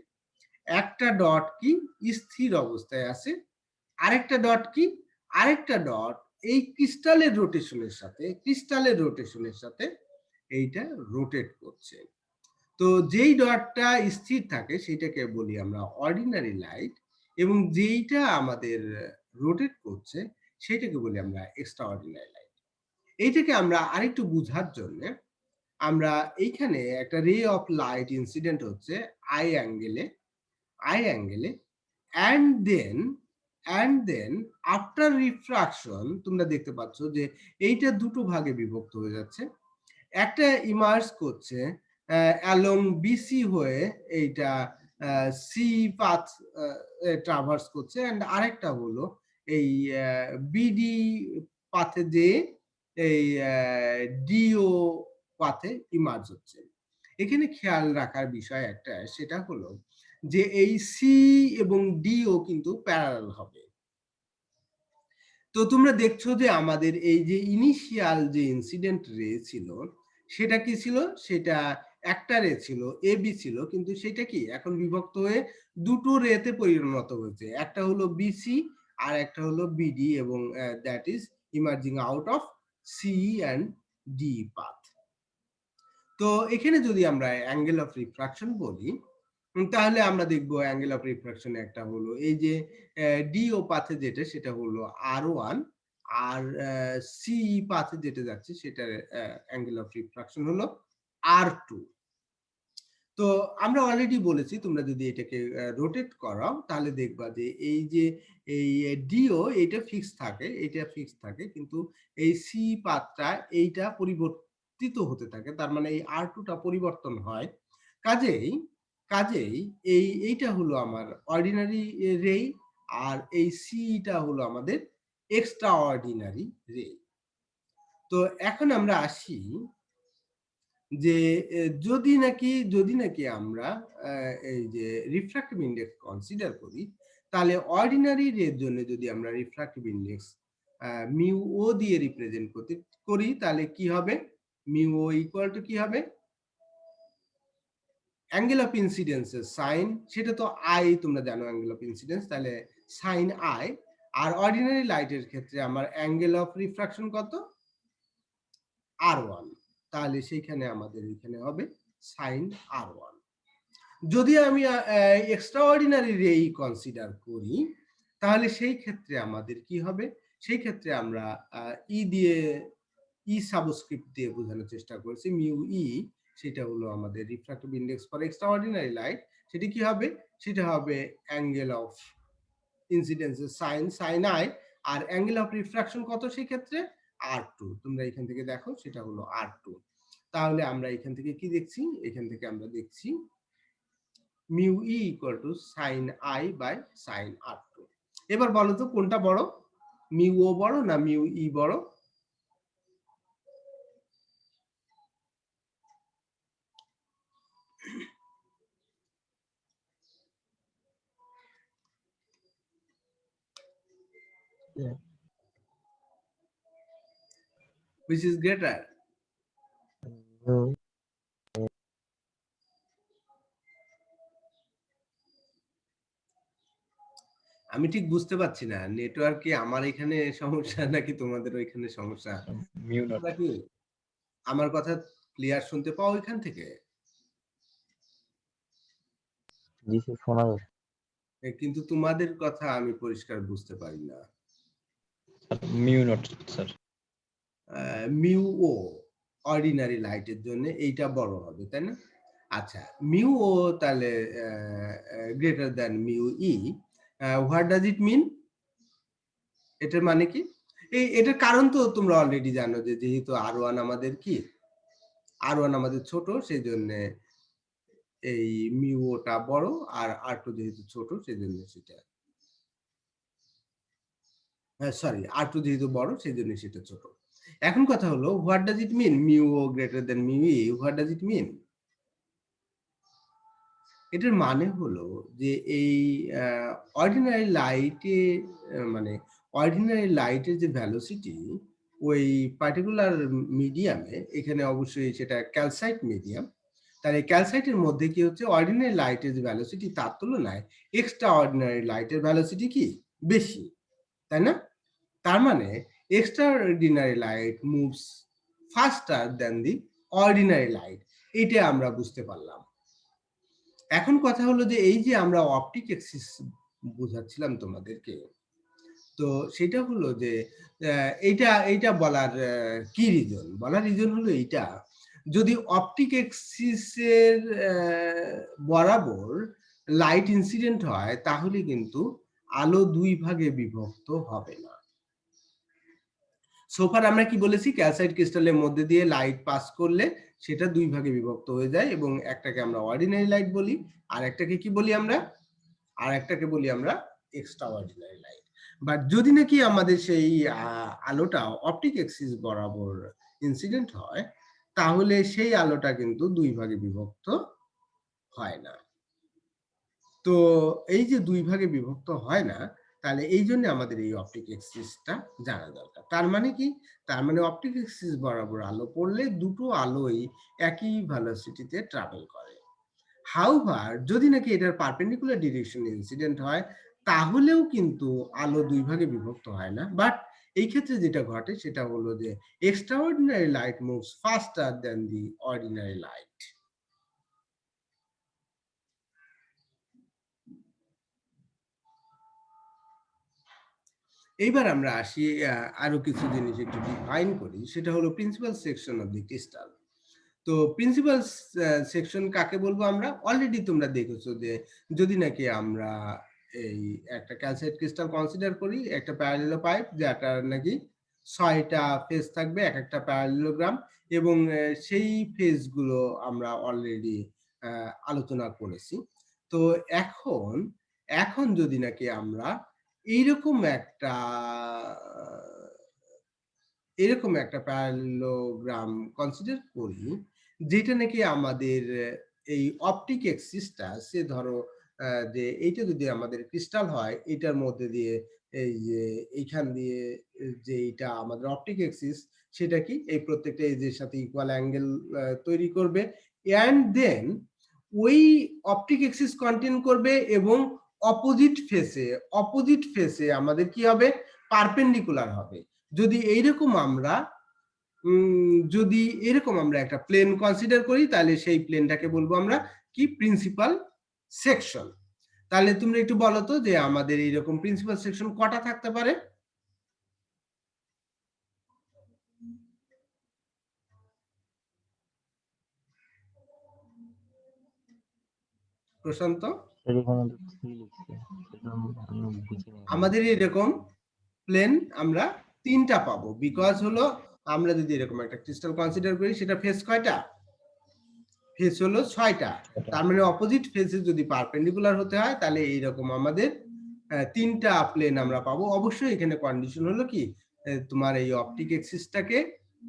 একটা ডট কি স্থির অবস্থায় আছে, আরেকটা ডট কি, আরেকটা ডট এই ক্রিস্টালের রোটেশনের সাথে এইটা রোটেট করছে। তো যেই ডটটা স্থির থাকে সেটাকে বলি আমরা অর্ডিনারি লাইট এবং যেইটা আমাদের রোটেট করছে সেটাকে বলি আমরা এক্সট্রা অর্ডিনারি লাইট। এইটাকে আমরা আরেকটু বুঝার জন্য আমরা এইখানে একটা রে অফ লাইট ইনসিডেন্ট হচ্ছে আই অ্যাঙ্গেলে and then after refraction তোমরা দেখতে পাচ্ছ যে এইটা দুটো ভাগে বিভক্ত হয়ে যাচ্ছে। একটা ইমার্জ করছে অ্যালং বিসি হয়ে এইটা সি পাথ ট্রাভার্স করছে, এন্ড আরেকটা হলো এই বিডি পাথে যে এই ডিও পাথে ইমার্জ হচ্ছে। এখানে খেয়াল রাখার বিষয় একটা, সেটা হলো যে এই সি এবং ডিও কিন্তু প্যারালাল হবে। তো তোমরা দেখছো যে আমাদের এই যে ইনিশিয়াল যে ইনসিডেন্ট রে ছিল সেটা কি ছিল, সেটা একটা রে ছিল এবি ছিল, কিন্তু সেটা কি এখন বিভক্ত হয়ে দুটো রেতে পরিণত হয়েছে। একটা হলো বিসি আর একটা হলো বিডি এবং that is emerging out of C and D path. তো এখানে যদি আমরা অ্যাঙ্গেল অফ রিফ্রাকশন বলি তাহলে আমরা দেখবো অ্যাঙ্গেল অফ রিফ্রাকশন একটা হলো এই যে ডিও পাথে যেটা সেটা হলো R1 আর সি পাথে যেটা যাচ্ছে সেটার অ্যাঙ্গেল অফ রিফ্রাকশন হলো R2। তো আমরা অলরেডি বলেছি তোমরা যদি এটাকে রোটেট করাও তাহলে দেখবা যে এই যে এই ডিও এটা ফিক্স থাকে, কিন্তু এই সি পাথটা এইটা পরিবর্তিত হতে থাকে, তার মানে এই R2টা পরিবর্তন হয়। কাজেই এইটা হলো আমার অর্ডিনারি রে আর এই সিটা হলো আমাদের এক্সট্রা অর্ডিনারি রে। তো এখন আমরা আসি যে যদি নাকি আমরা এই যে রিফ্র্যাক্টিভ ইন্ডেক্স কনসিডার করি, তাহলে অর্ডিনারি রের জন্য যদি আমরা রিফ্র্যাক্টিভ ইন্ডেক্স মিউ ও দিয়ে রিপ্রেজেন্ট করি তাহলে কি হবে, মিউ ও ইকুয়াল টু কি হবে, অ্যাঙ্গেল অফ ইনসিডেন্সের সাইন, সেটা তো আই তোমরা জানো অ্যাঙ্গেল অফ ইনসিডেন্স, তাহলে সাইন আই। আর অর্ডিনারি লাইটের ক্ষেত্রে আমার অ্যাঙ্গেল অফ রিফ্রাকশন কত, R1, তাহলে সেইখানে আমাদের এখানে হবে sin R1। যদি আমি এক্সট্রাঅর্ডিনারি রেই কনসিডার করি, তাহলে সেই ক্ষেত্রে আমাদের কি হবে? সেই ক্ষেত্রে আমরা দিয়ে সাবস্ক্রিপ্ট দিয়ে বোঝানোর চেষ্টা করেছি। মিউ ই সেটা হলো আমাদের refractive index for extraordinary light. সেটা কি হবে? সেটা হবে অ্যাঙ্গেল অফ ইনসিডেন্সের সাইন আই, আর অ্যাঙ্গেল অফ রিফ্রাকশন কত সেই ক্ষেত্রে? R2। তোমরা এখান থেকে দেখো সেটা হলো R2। তাহলে আমরা এখান থেকে কি দেখছি? এখান থেকে আমরা দেখছি mu e equal to sine i by sine R2। এবার বলো তো কোনটা বড়? মিউ ও বড় না মিউ ই বড়? Yeah. Which is greater? No. আমি ঠিক বুঝতে পারছি না, নেটওয়ার্ক কি আমার এখানে সমস্যা নাকি তোমাদের ওইখানে সমস্যা? Mu not. তোমরা কি আমার কথা ক্লিয়ার শুনতে পাও এখান থেকে? This is শোনা যাচ্ছে। কিন্তু তোমাদের কথা আমি পরিষ্কার বুঝতে পারি না। Mu not, স্যার। মিউ ও অর্ডিনারি লাইটের জন্য এইটা বড় হবে, তাই না? আচ্ছা, মিউ ও তাহলে greater than mu E, what does it mean? এটার মানে কি? এটার কারণ তো তোমরা অলরেডি জানো, যে যেহেতু R1 আমাদের কি, R1 আমাদের ছোট, সেই জন্য এই মিউ ওটা বড়, আর R2 যেহেতু ছোট সেই জন্য সেটা, সরি, R2 যেহেতু বড় সেই জন্য সেটা ছোট। এখন কথা হলো, what does it mean mu O greater than mu E? What does it mean? এটার মানে হলো যে এই অর্ডিনারি লাইটে, মানে অর্ডিনারি লাইটের যে ভ্যালোসিটি ওই পার্টিকুলার মিডিয়ামে, এখানে অবশ্যই সেটা ক্যালসাইট মিডিয়াম, তাহলে ক্যালসাইটের মধ্যে কি হচ্ছে, অর্ডিনারি লাইটের যে ভ্যালোসিটি তার তুলনায় এক্সট্রা অর্ডিনারি লাইটের ভ্যালোসিটি কি বেশি, তাই না? তার মানে extra ordinary light moves ফাস্টার than the ordinary light, এটা আমরা বুঝতে পারলাম। এখন কথা হলো যে এই যে আমরা অপটিক এক্সিস বোঝাচ্ছিলাম তোমাদেরকে, তো সেটা হলো যে এইটা বলার কি রিজন? বলার রিজন হলো এইটা, যদি অপটিক এক্সিসের বরাবর লাইট ইনসিডেন্ট হয়, তাহলে কিন্তু আলো দুই ভাগে বিভক্ত হবে না। সোফার আমরা কি বলেছি, ক্যালসাইট ক্রিস্টালের মধ্যে দিয়ে লাইট পাস করলে সেটা দুই ভাগে বিভক্ত হয়ে যায়, এবং একটাকে আমরা অর্ডিনারি লাইট বলি, আর একটাকে কি বলি আমরা? আর একটাকে বলি আমরা এক্সট্রা অর্ডিনারি লাইট। বাট যদি নাকি আমাদের সেই আলোটা অপটিক এক্সিস বরাবর ইনসিডেন্ট হয়, তাহলে সেই আলোটা কিন্তু দুই ভাগে বিভক্ত হয় না। তো এই যে দুই ভাগে বিভক্ত হয় না, তাহলে এই জন্য আমাদের এই অপটিক এক্সিসটা জানা দরকার। তার মানে কি? তার মানে অপটিক এক্সিস বরাবর আলো পড়লে দুটো আলোই একই ভেলোসিটিতে ট্রাভেল করে। হাউভার যদি নাকি এটার পারপেন্ডিকুলার ডিরেকশন ইনসিডেন্ট হয়, তাহলেও কিন্তু আলো দুই ভাগে বিভক্ত হয় না। বাট এই ক্ষেত্রে যেটা ঘটে সেটা হলো যে extraordinary light moves ফাস্টার than the ordinary light. এইবার আমরা আসি আরো কিছু জিনিস একটু ডিফাইন করি, সেটা হলো principal section of the crystal. তো প্রিন্সিপাল সেকশন কাকে বলবো আমরা? অলরেডি তোমরা দেখেছো যে যদি নাকি আমরা এই একটা ক্যালসাইট ক্রিস্টাল কনসিডার করি, একটা প্যারালেলো পাইপ যেটা নাকি 6টা ফেজ থাকবে, এক একটা প্যারালেলোগ্রাম, এবং সেই ফেজগুলো আমরা অলরেডি আলোচনা করেছি। তো এখন যদি নাকি আমরা এইরকম একটা প্যারালেলোগ্রাম কনসিডার করি, যেটা নাকি আমাদের এই অপটিক এক্সিসটা, সে ধরো যে এইটা যদি আমাদের ক্রিস্টাল হয়, এটার মধ্যে দিয়ে এই যে এইখান দিয়ে যে এটা আমাদের অপটিক এক্সিস, সেটা কি এই প্রত্যেকটা এজের সাথে ইকুয়াল অ্যাঙ্গেল তৈরি করবে, এন্ড দেন ওই অপটিক এক্সিস কন্টেইন করবে, এবং অপোজিট ফেসে আমাদের কি হবে? পারপেন্ডিকুলার হবে। যদি এইরকম আমরা যদি এরকম আমরা একটা প্লেন কনসিডার করি তাহলে সেই প্লেনটাকে বলবো আমরা কি প্রিন্সিপাল সেকশন। তাহলে তোমরা একটু বলো তো যে আমাদের এইরকম প্রিন্সিপাল সেকশন কটা থাকতে পারে? প্রশান্ত, স্যার এখানে তো 3 লিখছে, সেটা আমি বুঝি না। আমাদের এরকম প্লেন আমরা 3টা পাবো, বিকজ হলো আমরা যদি এরকম একটা ক্রিস্টাল কনসিডার করি সেটা ফেস কয়টা? ফেস হলো 6টা। তার মানে অপোজিট ফেসে যদি পারপেন্ডিকুলার হতে হয় তাহলে এইরকম আমাদের 3টা প্লেন আমরা পাবো। অবশ্যই এখানে কন্ডিশন হলো কি তোমার এই অপটিক এক্সিসটাকে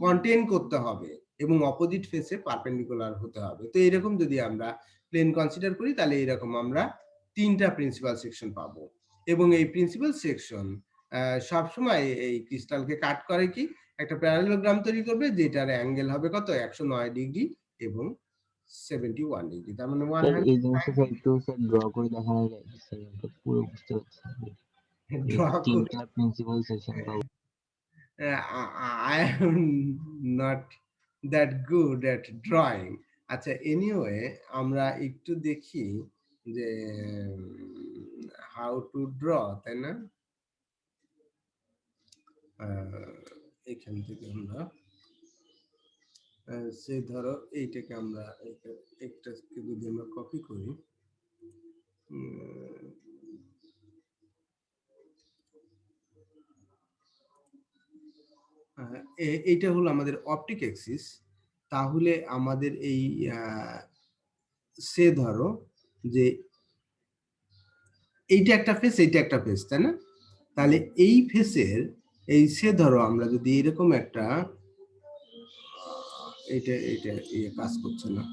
কন্টেইন করতে হবে এবং অপোজিট ফেসে পারপেন্ডিকুলার হতে হবে। তো এরকম যদি আমরা প্লেন কনসিডার করি তাহলে এরকম আমরা 3টা প্রিন্সিপাল সেকশন পাবো এবং এই প্রিন্সিপাল সেকশন সবসময় এই ক্রিস্টালকে কাট করে কি একটা প্যারালেলোগ্রাম তৈরি করবে যেটার অ্যাঙ্গেল হবে কত 109 ডিগ্রি এবং 71 ডিগ্রি, তার মানে স্যার এই জিনিসটা স্যার 190 একটু স্যার ড্র করে দেখানো যায়, স্যার আমি তো পুরো বুঝতে পারছি না। এই ড্র করে। 3টা প্রিন্সিপাল সেকশন পাবো। I am not that good at drawing. আচ্ছা এনিওয়ে আমরা একটু দেখি যে হাউ টু ড্র, তাই না? এখান থেকে আমরা সে ধরো এইটাকে আমরা একটাকে যদি আমরা কপি করি, এইটা হলো আমাদের অপটিক এক্সিস। তাহলে আমাদের এই সে ধরো যে এইটা একটা ফেস, এইটা একটা ফেস, তাই না? তাহলে এই ফেসের এই সে ধরো আমরা যদি এরকম একটা এটা এটা কাজ করছে না,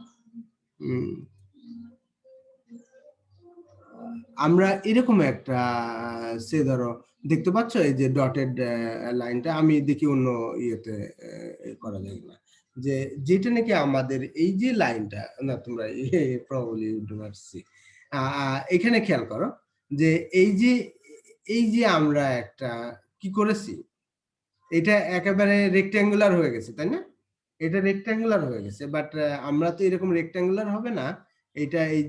আমরা এরকম একটা সে ধরো দেখতে পাচ্ছ এই যে ডটেড লাইনটা, আমি দেখি অন্য ইয়েতে করা যায় না, যে যেটা নাকি আমাদের এই যে লাইনটা না তোমরা প্রবাবলি ডু নট সি, এখানে খেয়াল করো যে এই যে আমরা একটা কি করেছি, এটা একেবারে রেক্ট্যাঙ্গুলার হয়ে গেছে, তাই না? এটা রেক্ট্যাঙ্গুলার হয়ে গেছে, বাট আমরা তো এরকম রেক্ট্যাঙ্গুলার হবে না। এটা এই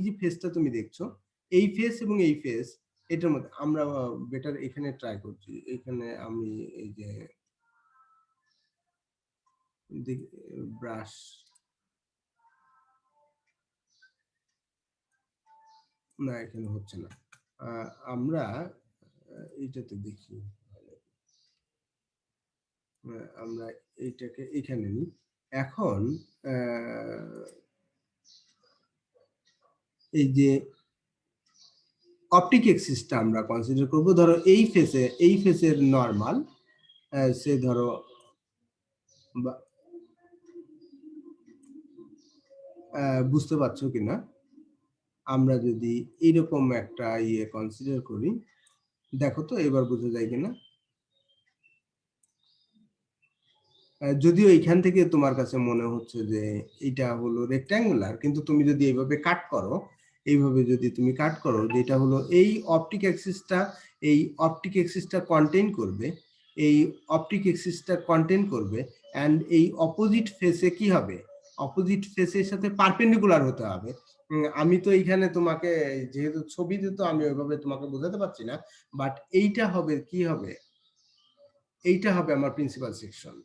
যে ফেসটা তুমি দেখছো, এই ফেস এবং এই ফেস এটার মধ্যে আমরা বেটার এখানে ট্রাই করছি। এখানে আমি এই যে ব্রাশ, না এখানে হচ্ছে না, আমরা এইটাতে দেখি, আমরা এইটাকে এখানে নিই। এখন এই যে অপটিক এক্সিসটা আমরা কনসিডার করব, ধরো এই ফেসের নরমাল, সে ধরো বুঝতে পারছো কিনা, আমরা যদি এইরকম একটা ইয়ে কনসিডার করি, দেখো তো এবার বোঝা যায় কিনা। যদিও এইখান থেকে তোমার কাছে মনে হচ্ছে যে এটা হলো রেক্ট্যাঙ্গুলার, কিন্তু তুমি যদি এইভাবে কাট করো, এইভাবে যদি তুমি কাট করো, যেটা হলো এই অপটিক এক্সিসটা কন্টেইন করবে, এই অপটিক এক্সিসটা কন্টেইন করবে, এন্ড এই অপোজিট ফেসে কি হবে, অপোজিট ফেসের সাথে পারপেন্ডিকুলার হতে হবে। আমি তো এইখানে তোমাকে যেহেতু ছবিতে তো আমি ওইভাবে তোমাকে বোঝাতে পারছি না, বাট এইটা হবে কি হবে, এইটা হবে আমার প্রিন্সিপাল সেকশন।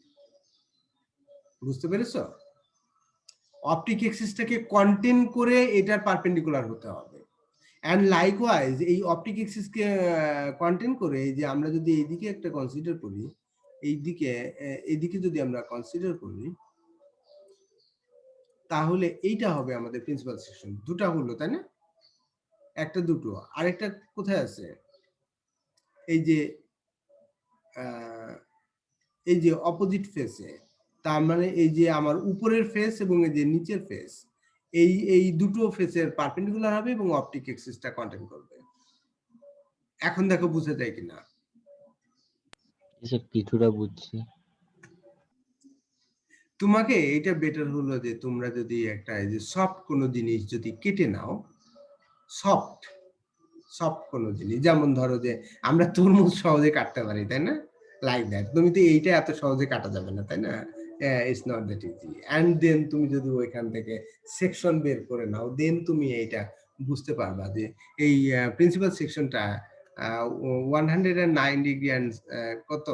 বুঝতে পেরেছো? অপটিক এক্সিসটাকে কন্টেইন করে এটার পারপেন্ডিকুলার হতে হবে। এন্ড লাইকওয়াইজ এই অপটিক এক্সিসকে কন্টেইন করে এই যে আমরা যদি এইদিকে একটা কনসিডার করি, এইদিকে যদি আমরা কনসিডার করি, তাহলে এইটা হবে আমাদের প্রিন্সিপাল সেকশন। দুটা হলো, তাই না? একটা দুটো, আরেকটা কোথায় আছে? এই যে অপোজিট ফেসে, তার মানে এই যে আমার উপরের ফেস এবং এই যে নিচের ফেস, এই দুটো ফেসের পারপেন্ডিকুলার হবে এবং অপটিক এক্সিসটা কন্টেইন করবে। এখন দেখো বুঝা যায় কিনা। স্যার কিছুটা বুঝছি। তোমাকে এটা বেটার হলো যে তোমরা যদি একটা এই যে সফট কোনো জিনিস যদি কেটে নাও, সফট কোনো জিনিস, যেমন ধরো যে আমরা তরমুজ সহজে কাটতে পারি, তাই না? Like that. তুমি তো এইটা এত সহজে কাটা যাবে না, তাই না? It's not that easy. And then তুমি যদি ওইখান থেকে সেকশন বের করে নাও, দেন তুমি এইটা বুঝতে পারবা যে এই প্রিন্সিপাল সেকশনটা 109 ডিগ্রি অ্যান্ড কত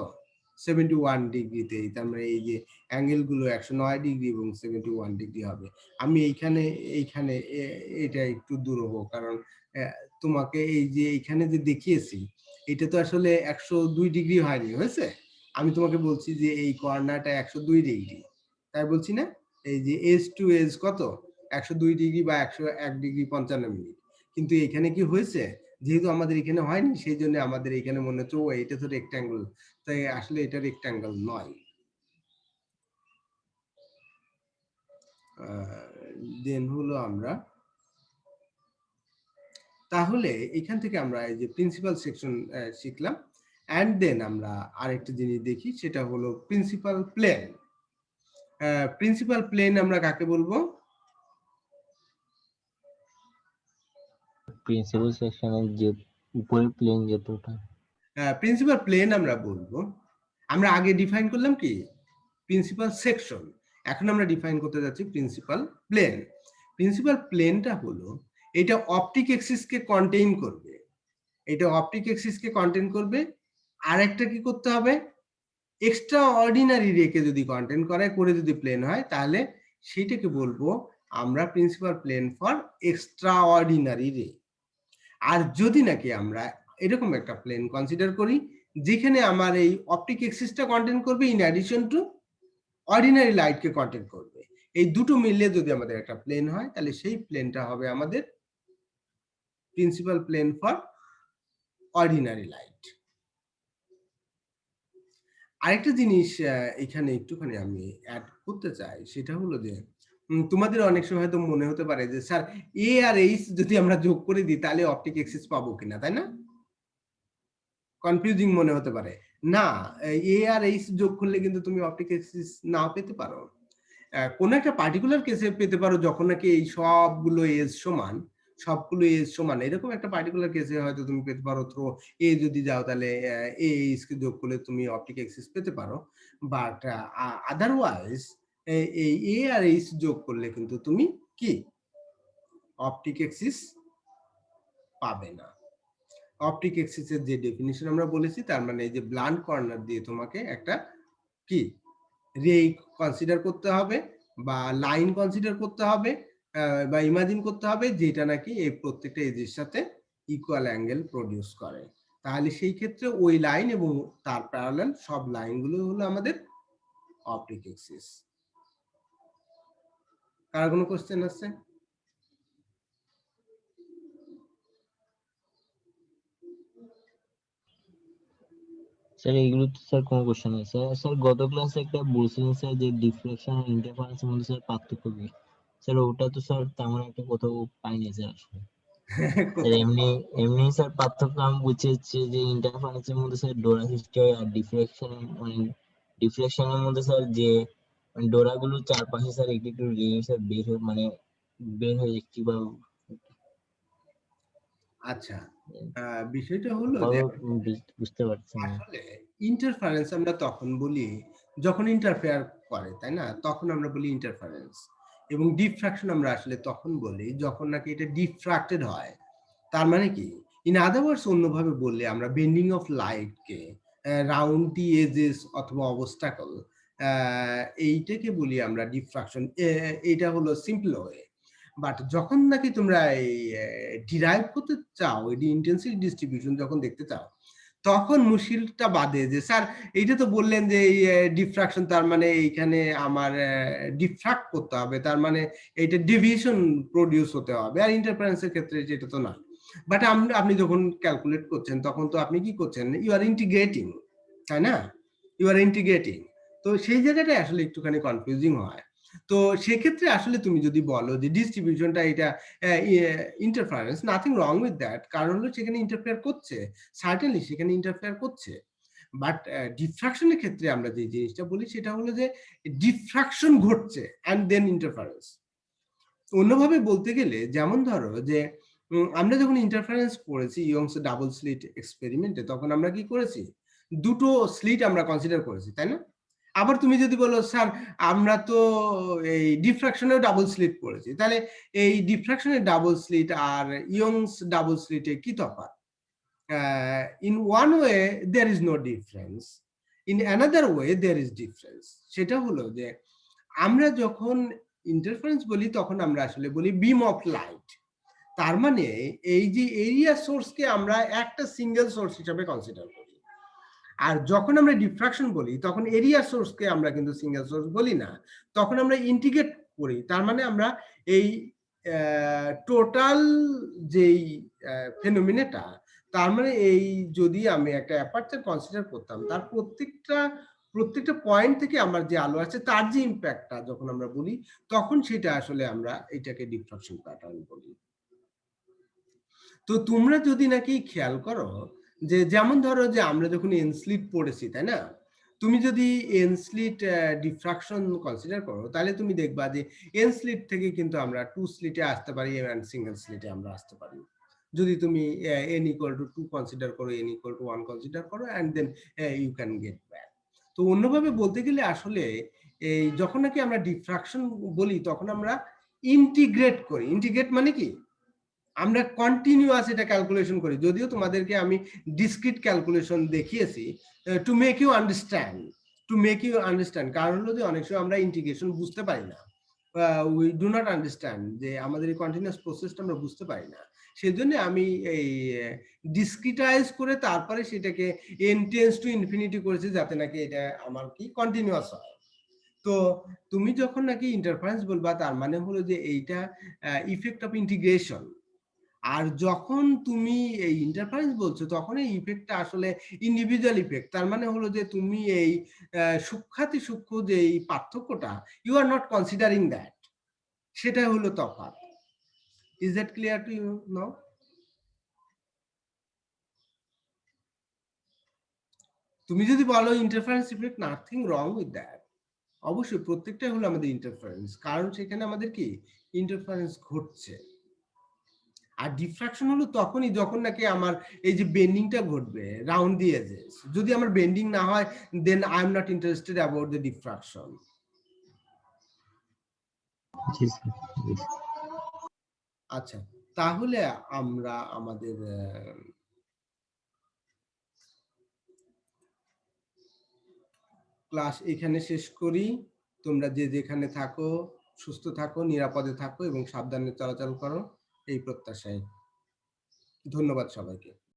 71 ডিগ্রিতে, তার মানে এই যে অ্যাঙ্গেল গুলো 109 ডিগ্রি এবং 71 ডিগ্রি হবে। আমি এইখানে এটা একটু দুরূহ, কারণ তোমাকে এই যে এইখানে যে দেখিয়েছি এটা তো আসলে 102 ডিগ্রি হয়নি, হয়েছে? আমি তোমাকে বলছি যে এই কর্নারটা 102 ডিগ্রি, তাই বলছি না? এই যে এজ টু এজ কত 102 ডিগ্রি বা 101 ডিগ্রি 55 মিনিট। কিন্তু এখানে কি হয়েছে, যেহেতু আমাদের এখানে হয়নি সেই জন্য আমাদের এখানে মনে হচ্ছে ও এটা তো রেক্ট্যাঙ্গল, তাই আসলে এটা রেক্ট্যাঙ্গল নয়। দেন হলো আমরা তাহলে এখান থেকে আমরা এই যে প্রিন্সিপাল সেকশন শিখলাম। অ্যান্ড দেন আমরা আরেকটা জিনিস দেখি, সেটা হলো প্রিন্সিপাল প্লেন। প্রিন্সিপাল প্লেন আমরা কাকে বলবো? প্রিন্সিপাল সেকশনের যে উপরের প্লেন যেটা ওটা। প্রিন্সিপাল প্লেন আমরা বলবো। আমরা আগে ডিফাইন করলাম কি প্রিন্সিপাল সেকশন, এখন আমরা ডিফাইন করতে যাচ্ছি প্রিন্সিপাল প্লেন। প্রিন্সিপাল প্লেনটা হলো এটা অপটিক এক্সিসকে কন্টেইন করবে, এটা অপটিক এক্সিসকে কন্টেইন করবে। আর একটা কি করতে হবে, এক্সট্রা অর্ডিনারি রেকে যদি কন্টেইন করে যদি প্লেন হয় তাহলে সেইটাকে বলবো আমরা principal plane for extraordinary ray. আর যদি নাকি আমরা এরকম একটা প্লেন কনসিডার করি যেখানে আমার এই অপটিক এক্সিসটা কন্টেইন করবে ইন অ্যাডিশন টু অর্ডিনারি লাইটকে কন্টেইন করবে, এই দুটো মিললে যদি আমাদের একটা প্লেন হয় তাহলে সেই প্লেনটা হবে আমাদের principal plane for ordinary light. আরেকটা জিনিস এখানে একটুখানি আমি অ্যাড করতে চাই, সেটা হলো যে তোমাদের অনেক সময় হয়তো মনে হতে পারে যে স্যার এ আর এইচ যদি আমরা যোগ করে দিই তাহলে অপটিক এক্সিস পাবো কিনা, তাই না? কনফিউজিং মনে হতে পারে। না, এ আর এইচ যোগ করলে কিন্তু তুমি অপটিক এক্সিস নাও পেতে পারো। কোন একটা পার্টিকুলার কেসে পেতে পারো যখন নাকি এই সবগুলো এজ সমান, সবগুলো এজ সমান, এরকম একটা পার্টিকুলার কেসে হয়তো তুমি পেতে পারো। থ্রো এ যদি যাও তাহলে এ এইচ কে যোগ করলে তুমি অপটিক এক্সিস পেতে পারো। বাট আদারওয়াইজ এই এ আর এইচ যোগ করলে কিন্তু তুমি কি অপটিক এক্সিস পাবে না। অপটিক এক্সিসের যে ডেফিনিশন আমরা বলেছি, তার মানে এই যে ব্লান্ট কর্নার দিয়ে তোমাকে একটা কি রে কনসিডার করতে হবে বা লাইন কনসিডার করতে হবে বা ইমাজিন করতে হবে যেটা নাকি এই প্রত্যেকটা এজের সাথে ইকুয়াল অ্যাঙ্গেল প্রডিউস করে। তাহলে সেই ক্ষেত্রে ওই লাইন এবং তার প্যারালাল সব লাইনগুলো হলো আমাদের অপটিক এক্সিস। কার কোনো কোশ্চেন আছে? স্যার এইগুলো তো স্যার কোনো কোশ্চেন নেই স্যার। স্যার গত ক্লাসে একটা বলছিলেন স্যার যে ডিফ্লেকশন আর ইন্টারফারেন্সের মধ্যে স্যার পার্থক্য কি? স্যার ওটা তো স্যার তেমন একটা কোথাও পাইনি স্যার আসলে। স্যার এমনি এমনি স্যার পার্থক্য আমি বুঝছি হচ্ছে যে ইন্টারফারেন্সের মধ্যে স্যার ডোরা সৃষ্টি হয়, আর ডিফ্লেকশন মানে ডিফ্লেকশনের মধ্যে স্যার যে ডোরা গুলো চারপাশে স্যার একটু একটু স্যার বের হয়ে মানে বের হয়ে যাচ্ছে বা আচ্ছা, বিষয়টা হলো যে বুঝতে পারছি না। আসলে ইন্টারফারেন্স আমরা তখন বলি যখন ইন্টারফেয়ার করে, তাই না? তখন আমরা বলি ইন্টারফারেন্স। এবং ডিফ্রাকশন আমরা আসলে তখন বলি যখন নাকি এটা ডিফ্রাক্টেড হয়। তার মানে কি, ইন আদার ওয়ার্ডস অন্যভাবে বললে আমরা বেন্ডিং অফ লাইট কে রাউন্ড দি এজেস অথবা অবস্টাকল, এইটাকে বলি আমরা ডিফ্রাকশন। এটা হলো সিম্পল ওয়ে। বাট যখন নাকি তোমরা এই ডিরাইভ করতে চাও, এই ইন্টেন্সিটি ডিস্ট্রিবিউশন যখন দেখতে চাও, তখন মুশকিলটা বাদে যে স্যার এইটা তো বললেন যে এই ডিফ্রাকশন, তার মানে এইখানে আমার ডিফ্রাক্ট করতে হবে, তার মানে এইটা ডেভিয়েশন প্রডিউস হতে হবে, আর ইন্টারফারেন্সের ক্ষেত্রে যেটা তো না। বাট আপনি যখন ক্যালকুলেট করছেন তখন তো আপনি কি করছেন, ইউ আর ইন্টিগ্রেটিং, তাই না? You are integrating. তো সেই জায়গাটা আসলে একটুখানি কনফিউজিং হয়। তো সেক্ষেত্রে আসলে তুমি যদি বলো যে ডিস্ট্রিবিউশনটা এটা interference, nothing wrong with that, কারণ হলো সেখানে ইন্টারফেয়ার করছে, সার্টেনলি সেখানে ইন্টারফেয়ার করছে। বাট ডিফ্রাকশনের ক্ষেত্রে আমরা যে জিনিসটা বলি সেটা হলো যে ডিফ্রাকশন ঘটছে অ্যান্ড দেন ইন্টারফারেন্স। অন্যভাবে বলতে গেলে যেমন ধরো যে আমরা যখন ইন্টারফারেন্স করেছি ইয়ংস ডাবল স্লিট এক্সপেরিমেন্টে, তখন আমরা কি করেছি, দুটো স্লিট আমরা কনসিডার করেছি, তাই না? আবার তুমি যদি বলো স্যার আমরা তো এই ডিফ্রাকশনেও ডাবল স্লিট করেছি, তাহলে এই ডিফ্রাকশনের ডাবল স্লিট আর ইয়ংস ডাবল স্লিটে কি তফাৎ? In one way there is no difference, in another way there is difference. সেটা হলো যে আমরা যখন ইন্টারফারেন্স বলি তখন আমরা আসলে বলি বিম অফ লাইট। তার মানে এই যে এরিয়া সোর্সকে আমরা একটা সিঙ্গেল সোর্স হিসেবে কনসিডার করি। আর যখন আমরা ডিফ্রাকশন বলি তখন এরিয়া সোর্সকে আমরা কিন্তু সিঙ্গেল সোর্স বলি না, তখন আমরা ইন্টিগ্রেট করি। তার মানে আমরা এই টোটাল যেই ফেনোমেনাটা, তার মানে এই যদি আমি একটা অ্যাপারচার কনসিডার করতাম তার প্রত্যেকটা পয়েন্ট থেকে আমার যে আলো আছে তার যে ইম্প্যাক্টটা যখন আমরা বলি তখন সেটা আসলে আমরা এটাকে ডিফ্রাকশন প্যাটার্ন বলি। তো তোমরা যদি নাকি খেয়াল করো যে যেমন ধরো যে আমরা যখন এনস্লিট পড়েছি, তাই না? তুমি যদি এনস্লিট ডিফ্রাকশন কনসিডার করো তাহলে তুমি দেখবা যে এনস্লিট থেকে কিন্তু আমরা টু স্লিটে আসতে পারি এবং সিঙ্গেল স্লিটে আমরা আসতে পারি। যদি তুমি n equal to 2 কনসিডার করো, n equal to 1 কনসিডার করো and then you can get back. তো অন্যভাবে বলতে গেলে আসলে এই যখন নাকি আমরা ডিফ্রাকশন বলি তখন আমরা ইন্টিগ্রেট করি। ইন্টিগ্রেট মানে কি? আমরা কন্টিনিউয়াস এটা ক্যালকুলেশন করি। যদিও তোমাদেরকে আমি ডিসক্রিট ক্যালকুলেশন দেখিয়েছি টু মেক ইউ আন্ডারস্ট্যান্ড। কারণ হলো যে অনেক সময় আমরা ইন্টিগ্রেশন বুঝতে পারি না, উই ডু নট আন্ডারস্ট্যান্ড যে আমাদের এই কন্টিনিউয়াস প্রসেসটা আমরা বুঝতে পারি না। সেজন্য আমি এই ডিসক্রিটাইজ করে তারপরে সেটাকে n টেন্ডস টু ইনফিনিটি করেছি যাতে নাকি এটা আমার কি কন্টিনিউয়াস হয়। তো তুমি যখন নাকি ইন্টারফারেন্স বলবা তার মানে হলো যে এইটা ইফেক্ট অফ ইন্টিগ্রেশন। আর যখন তুমি এই ইন্টারফারেন্স বলছো তখন এই ইফেক্টটা আসলে ইন্ডিভিজুয়াল ইফেক্ট। তার মানে হলো যে তুমি এই সূক্ষ্মাতি সূক্ষ্ম যে এই পার্থক্যটা you are not considering that, সেটা হলো তফাৎ। Is that clear to you now? তুমি যদি বলো interference effect, nothing wrong with that. অবশ্যই প্রত্যেকটাই হলো আমাদের ইন্টারফারেন্স, কারণ সেখানে আমাদের কি ইন্টারফারেন্স ঘটছে। আর ডিফ্রাকশন হলো তখনই যখন নাকি আমার এই যে বেন্ডিংটা ঘটবে রাউন্ড দি এজেস। যদি আমার বেন্ডিং না হয় then I am not interested about the diffraction. জি স্যার, জি। আচ্ছা, তাহলে আমরা আমাদের ক্লাস এখানে শেষ করি। তোমরা যে যেখানে থাকো সুস্থ থাকো, নিরাপদে থাকো এবং সাবধানে চলাচল করো এই প্রত্যাশায়। ধন্যবাদ সবাইকে।